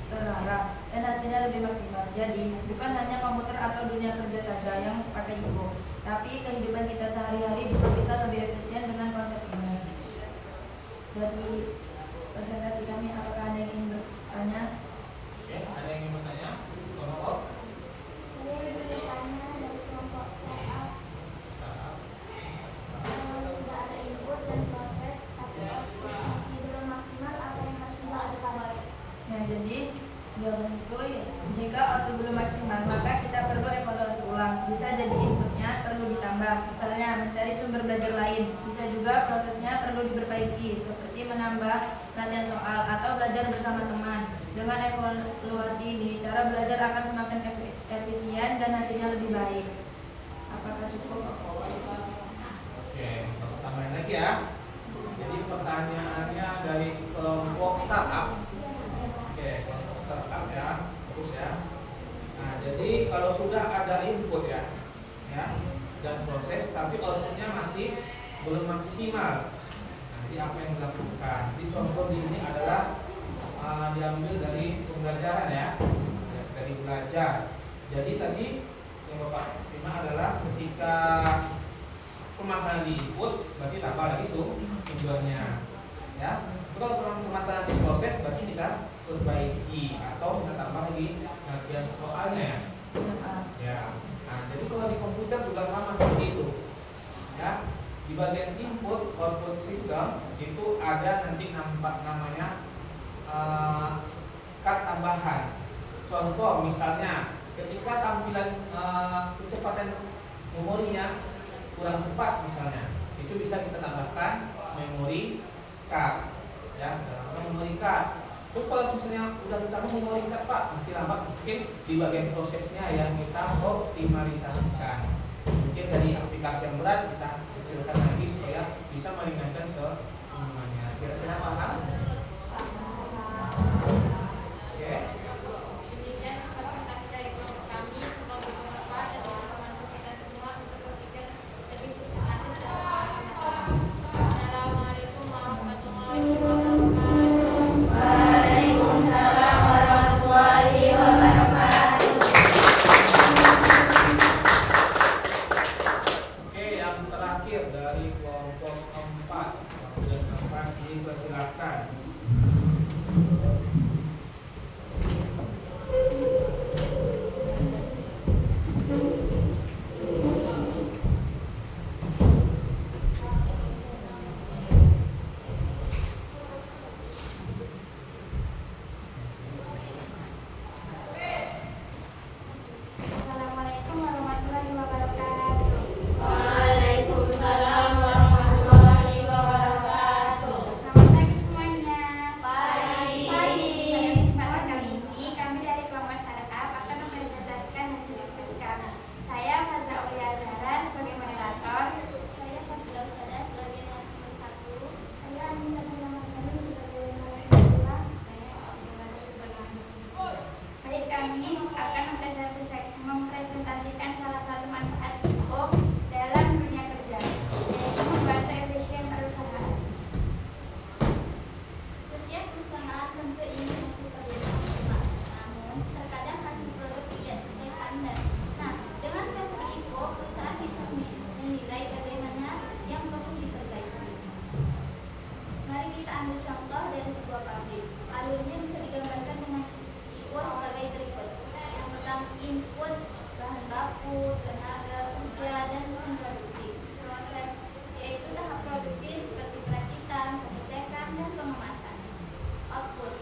terarah dan hasilnya lebih maksimal. Jadi, bukan hanya komputer atau dunia kerja saja yang pakai IPO, tapi kehidupan kita sehari-hari juga bisa lebih efisien dengan konsep ini. Dari presentasi kami, apakah ada yang ingin bertanya? Oke, ada yang ingin bertanya? Kelompok? Saya ingin bertanya dari kelompok startup. Kalau sudah ada input dan proses, tapi output masih belum maksimal, apa yang harus dilakukan? Ya, jadi jawaban itu jika output belum maksimal, maka kita perlu evaluasi ulang. Bisa jadi inputnya perlu ditambah, misalnya mencari sumber belajar lain. Bisa juga prosesnya perlu diperbaiki, seperti menambah latihan soal atau belajar bersama teman. Dengan evaluasi ini, cara belajar akan semakin efisien dan hasilnya lebih baik. Apakah cukup? Oke, kita tambahin lagi ya. Jadi pertanyaannya dari kelompok startup. Oke, kelompok startup ya. Fokus ya. Nah, jadi kalau sudah ada input ya, dan proses, tapi outputnya masih belum maksimal. Nanti apa yang dilakukan? Jadi contoh di sini adalah diambil dari pembelajaran ya, dari belajar. Jadi tadi yang Bapak simak adalah ketika permasalahan di input, berarti tambah lagi sumbernya. Ya, kalau permasalahan di proses, berarti kita perbaiki atau kita tambah lagi bagian soalnya. Ya, nah jadi kalau di komputer juga sama seperti itu. Ya, di bagian input output system itu ada nanti namanya cut tambahan. Contoh misalnya ketika tampilan kecepatan memorinya kurang cepat misalnya, itu bisa kita tambahkan memory card ya, memory card. Terus kalau misalnya udah ditambah memory card Pak masih lambat, mungkin di bagian prosesnya yang kita optimalisasikan. Mungkin dari aplikasi yang berat kita kecilkan lagi supaya bisa meringankan semuanya. Kira-kira paham? Oke. Demikian presentasi dari kelompok kami. Semoga bermanfaat dan teman-teman kita semua untuk berpikir lebih sistematis dalam masalah. Assalamualaikum warahmatullahi wabarakatuh. Waalaikumsalam warahmatullahi wabarakatuh. Oke, yang terakhir dari kelompok 4 waktu dan tempat dipersilakan. Assalamualaikum warahmatullahi wabarakatuh. Waalaikumsalam warahmatullahi wabarakatuh. Selamat pagi semuanya. Pagi. Pada kesempatan kali ini kami dari kelompok startup akan mempresentasikan hasil diskusi kami. Saya Faza Aulia Zahra sebagai moderator. Saya Fadila Usada sebagai narasumber 1. Saya Anissa Nurmawati sebagai narasumber. Saya Abdullah sebagai narasumber 2. Baik, kami akan mempresentasikan salah satu manfaat IO dalam dunia kerja, yaitu membantu efisien perusahaan. Setiap perusahaan tentu ingin hasil kerja maksimal, namun terkadang hasil produk tidak sesuai standar. Nah, dengan kasus IPO, perusahaan bisa menilai bagaimana yang perlu diperbaiki. Mari kita ambil contoh dari sebuah pabrik. Alurnya bisa digambarkan dengan IO sebagai berikut. Yang pertama, input, bahan baku, tenaga kerja, dan mesin produksi. Proses, yaitu tahap produksi seperti perakitan, pengecekan, dan pengemasan. Output,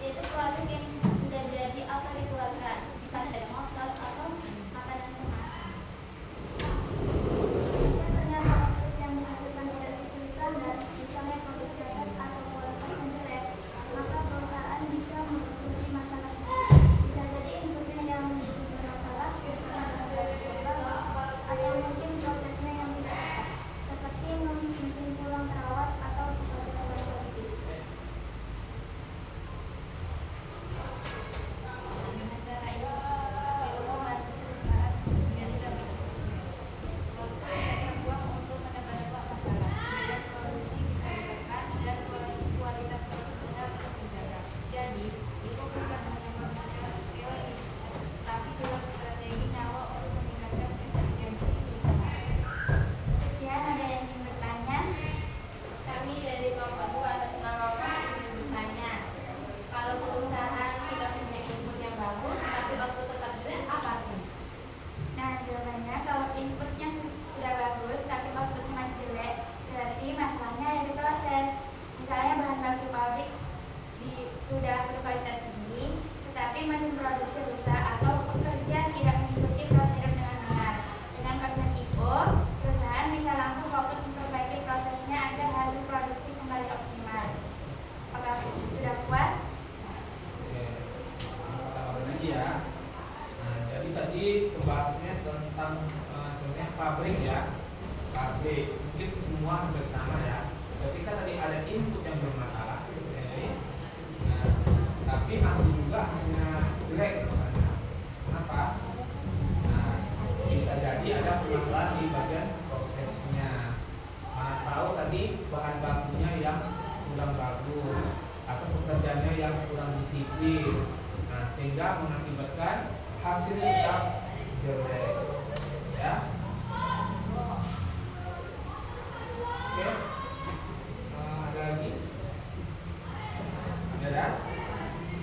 yaitu produk yang sudah jadi atau dikeluarkan, misalnya dari motor atau makanan kemasan. Ternyata output yang dihasilkan tidak sesuai standar, misalnya produk cacat atau kualitas yang jelek, maka perusahaan bisa menelusuri masalahnya. Bisa jadi inputnya yang bermasalah, misalnya dengan produk yang bagus, atau mungkin prosesnya yang tidak tepat, seperti mesin pulang terawat atau proses kualitas. Dengan cara ini, PO membantu perusahaan biar tidak begitu. Waktu tidak terbuang untuk menebak-nebak masalah, biar produksi bisa ditekan dan kualitas produk benar terjaga. Jadi, itu bukan hanya masalah teori, tapi juga strategi nyawa untuk meningkatkan efisiensi perusahaan. Sekian, ada yang ingin bertanya? Kami dari kelompok 2 atas nama Mas ingin bertanya, kalau perusahaan sudah punya input yang bagus, tapi output tetap jelek, apa artinya? Nah, jawabannya kalau inputnya sudah bagus tapi outputnya masih jelek, berarti masalahnya ada di proses. Misalnya bahan baku pabrik sudah berkualitas tinggi, tetapi mesin produksi rusak atau pekerja tidak mengikuti prosedur dengan benar. Dengan konsep IO, perusahaan bisa langsung fokus memperbaiki prosesnya agar hasil produksi kembali optimal. Apakah sudah puas? Oke, kita ulang lagi ya. Nah, jadi tadi pembahasannya tentang contohnya pabrik ya, pabrik mungkin semua hampir sama ya. Ketika tadi ada input yang bermasalah, nah, tapi masih juga hasilnya jelek sehingga mengakibatkan hasil yang jelek. Ya. Oke. Ada lagi? Ada?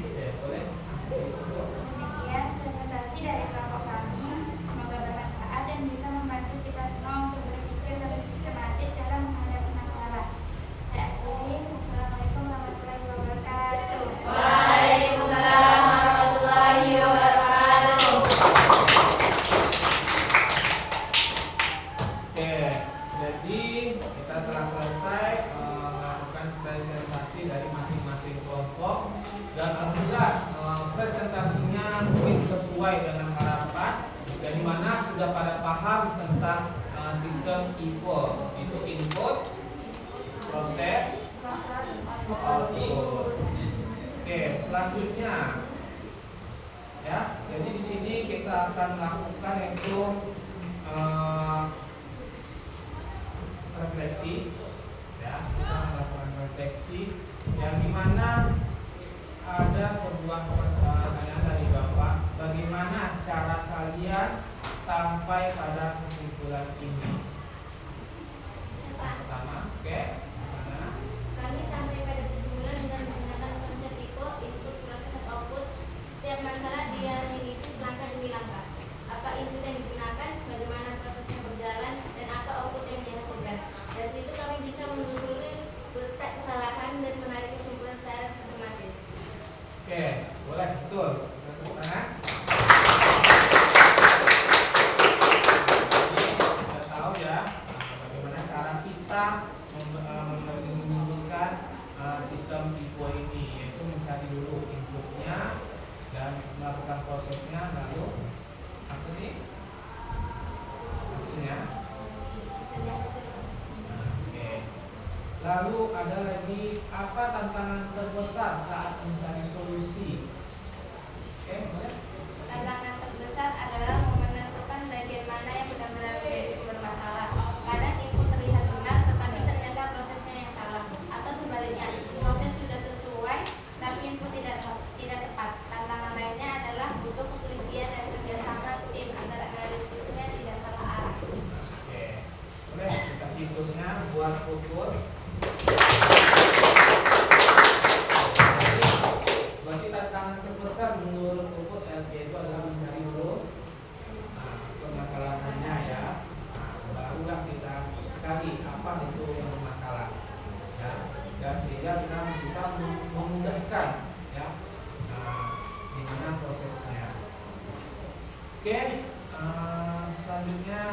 Oke, boleh. Demikian presentasi dari kelompok kami. Semoga bermanfaat dan bisa membantu kita semua untuk berpikir lebih sistematis dalam menghadapi masalah. Saya akhiri. Wassalamualaikum warahmatullahi wabarakatuh. Waalaikumsalam warahmatullahi wabarakatuh. Oke, jadi kita telah selesai melakukan presentasi dari masing-masing kelompok dan alhamdulillah presentasinya mungkin sesuai dengan harapan dan di mana sudah pada paham tentang sistem IPO, itu input, proses, output. Oke, selanjutnya ya, jadi di sini kita akan melakukan yaitu refleksi, ya, kita melakukan refleksi yang dimana ada sebuah pertanyaan dari Bapak, bagaimana cara kalian sampai pada kesimpulan ini? Pertama, oke, mana? Kami sampai pada kesimpulan dengan menggunakan konsep IPO, input, proses, dan output. Setiap masalah dianalisis langkah demi langkah. Apa input yang digunakan, bagaimana prosesnya berjalan, dan apa output yang dihasilkan. Dari situ kami bisa menelusuri letak kesalahan dan menarik kesimpulan secara sistematis. Oke, boleh, betul. Kita tepuk tangan. Jadi, kita tahu ya bagaimana cara kita menunjukkan sistem IPO ini, yaitu mencari dulu inputnya dan melakukan prosesnya, lalu apa nih hasilnya. Oke. Lalu ada lagi, apa tantangan terbesar saat mencari solusi? Oke, boleh? Tantangan terbesar adalah menentukan bagian mana yang benar-benar menjadi sumber masalah. Kadang input terlihat benar, tetapi ternyata prosesnya yang salah. Atau sebaliknya, proses sudah sesuai, tapi input tidak tepat. Tantangan lainnya adalah butuh ketelitian dan kerjasama tim agar analisisnya tidak salah arah. Oke, boleh dikasih tools-nya buat ukur. Berarti tantangan terbesar menurut ukur itu adalah mencari dulu permasalahannya ya. Barulah kita cari apa itu yang bermasalah ya, dan sehingga kita bisa memudahkan ya gimana prosesnya. Oke, selanjutnya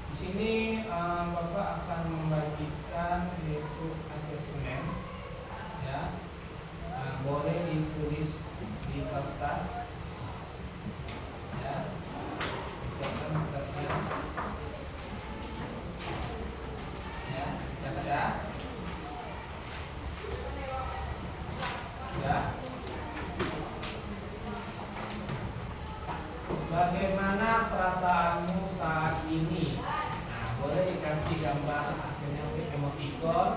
di sini Bapak akan membagikan yaitu asesmen ya. Boleh ditulis di kertas ya. Siapkan kertasnya ya, catat ya. Ya. Bagaimana perasaanmu saat ini? Nah, boleh dikasih gambar hasilnya emoticon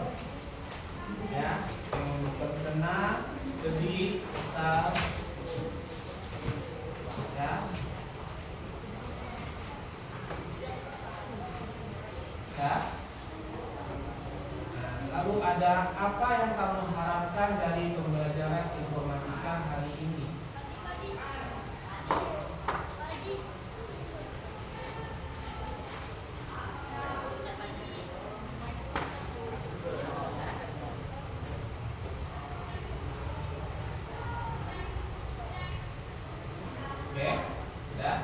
ya, yang tersenang, sedih, kesal ya. Ya. Nah, lalu ada apa yang kamu harapkan dari pembelajaran informatika hari ini? Oke, sudah.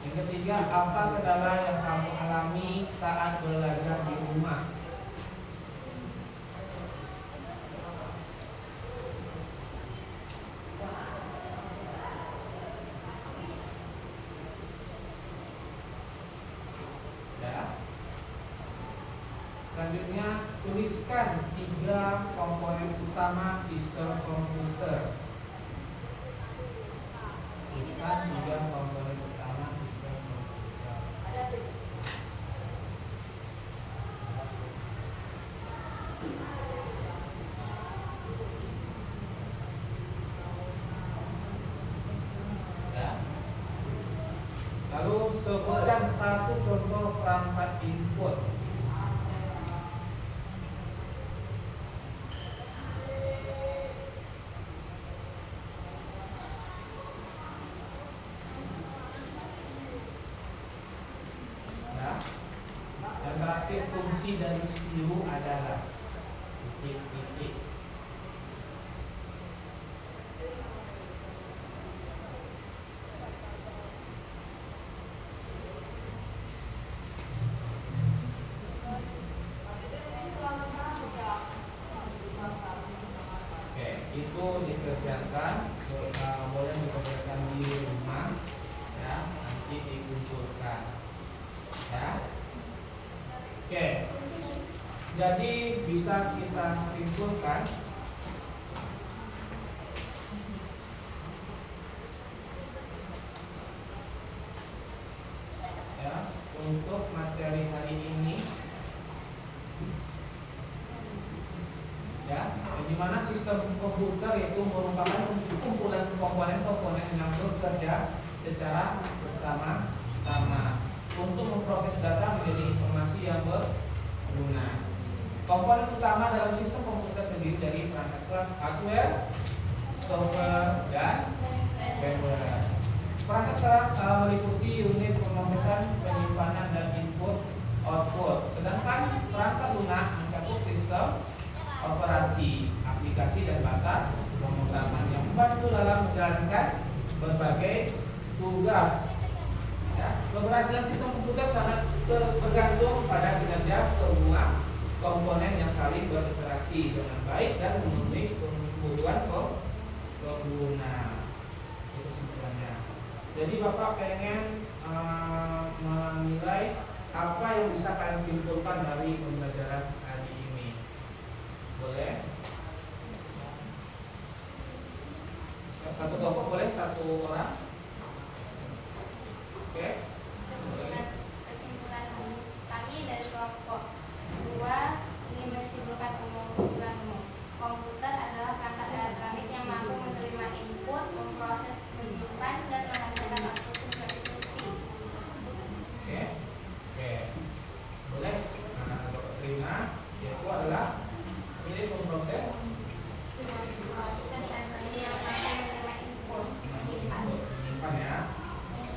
Yang ketiga, apa kendala yang kamu alami saat belajar di rumah? Ya. Selanjutnya, tuliskan 3 komponen utama sistem komputer. Lalu sebutkan satu contoh perangkat input. Ya. Dan terakhir fungsi dari CPU adalah titik-titik. Oke, itu dikerjakan, boleh dikerjakan di rumah, ya, nanti dikumpulkan, ya. Oke, jadi bisa kita simpulkan ya untuk materi hari ini. Ya, di mana sistem komputer itu merupakan kumpulan komponen-komponen yang bekerja secara bersama-sama untuk memproses data menjadi informasi yang berguna. Komponen utama dalam sistem komputer terdiri dari perangkat keras hardware, software, dan firmware. Perangkat keras meliputi unit pemrosesan, penyimpanan, dan input output. Sedangkan perangkat lunak mencakup sistem operasi, aplikasi, dan bahasa pemrograman yang membantu dalam menjalankan berbagai tugas. Ya, keberhasilan sistem komputer sangat bergantung pada kinerja semua komponen yang saling berinteraksi dengan baik dan memenuhi kebutuhan pengguna. Itu kesimpulannya. Jadi Bapak pengen menilai apa yang bisa kalian simpulkan dari pembelajaran hari ini. Boleh? Satu kelompok boleh, satu orang. Oke. Kesimpulan kami dari kelompok 2 ingin menyimpulkan kesimpulan umum. Komputer adalah perangkat elektronik yang mampu menerima input, memproses, menyimpan, dan menghasilkan output instruksi. Oke. Boleh. Nah, Bapak terima, yaitu adalah ini memproses Proses elektronik yang mampu menerima input, menyimpan. menyimpan ya.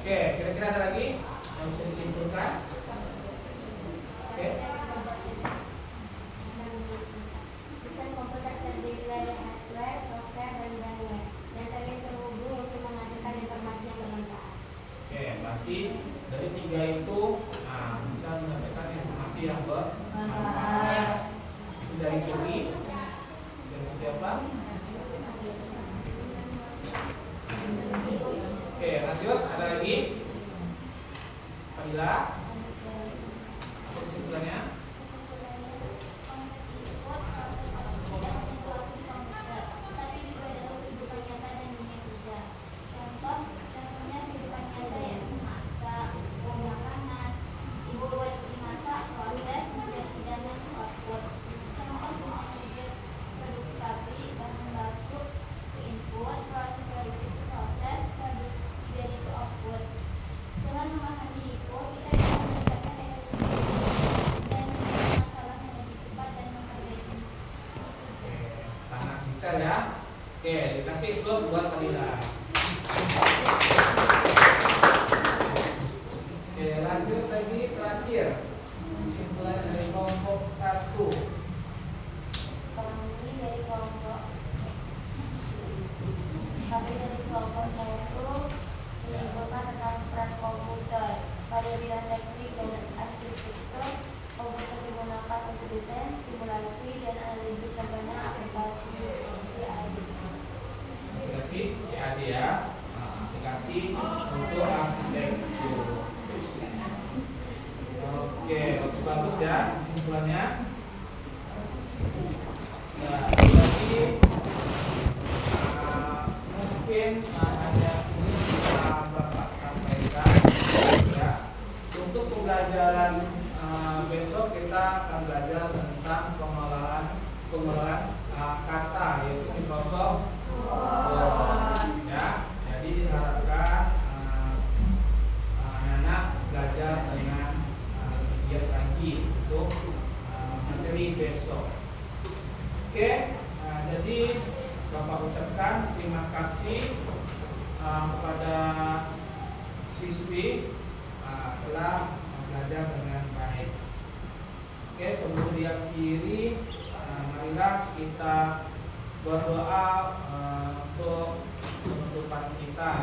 Oke, kira-kira ada lagi yang bisa disimpulkan? Oke. Sistem komputer terdiri dari hardware, software, dan firmware, dan saling terhubung untuk menghasilkan informasi yang bermanfaat. Oke, berarti dari tiga itu bisa menyampaikan informasi yang bermanfaat. Itu dari segi apa? Oke, lanjut. Ada lagi? Fadila? Apa kesimpulannya? Konsep input, proses output, tidak hanya berlaku di komputer, tetapi juga dalam kehidupan nyata dan dunia kerja. Contohnya kehidupan nyata yaitu masak, makanan, ibu buat dimasak, proses menjadi hidangan output. Contoh misalnya produksi pabrik, bahan baku ke input, proses produksi ke proses, produk jadi ke output. Dengan memahami itu, kita bisa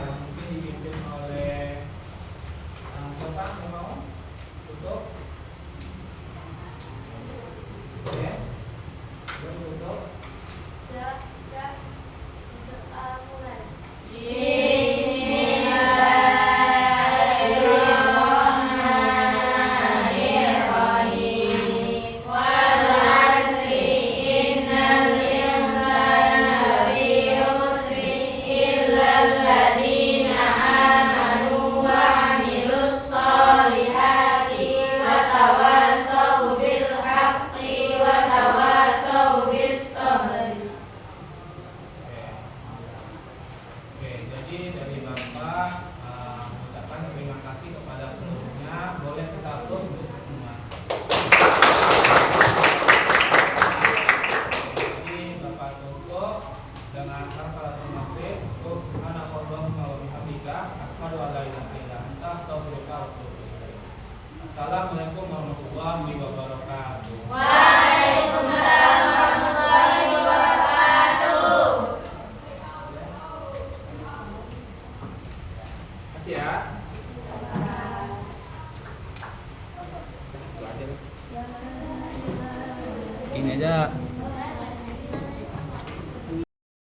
yang mungkin dipimpin oleh siapa yang mau tutup? Oke, tutup. Mulai. Oke, jadi dari Bapak mengucapkan terima kasih kepada seluruhnya. Boleh kita terus untuk semua. Jadi Bapak tutup dengan kafaratul majlis. Subhanakallahumma wa bihamdika asyhadu an la ilaha illa anta astaghfiruka wa atubu ilaik. Assalamualaikum warahmatullahi wabarakatuh. Waalaikumsalam warahmatullahi wabarakatuh. Kasih ya. Ini aja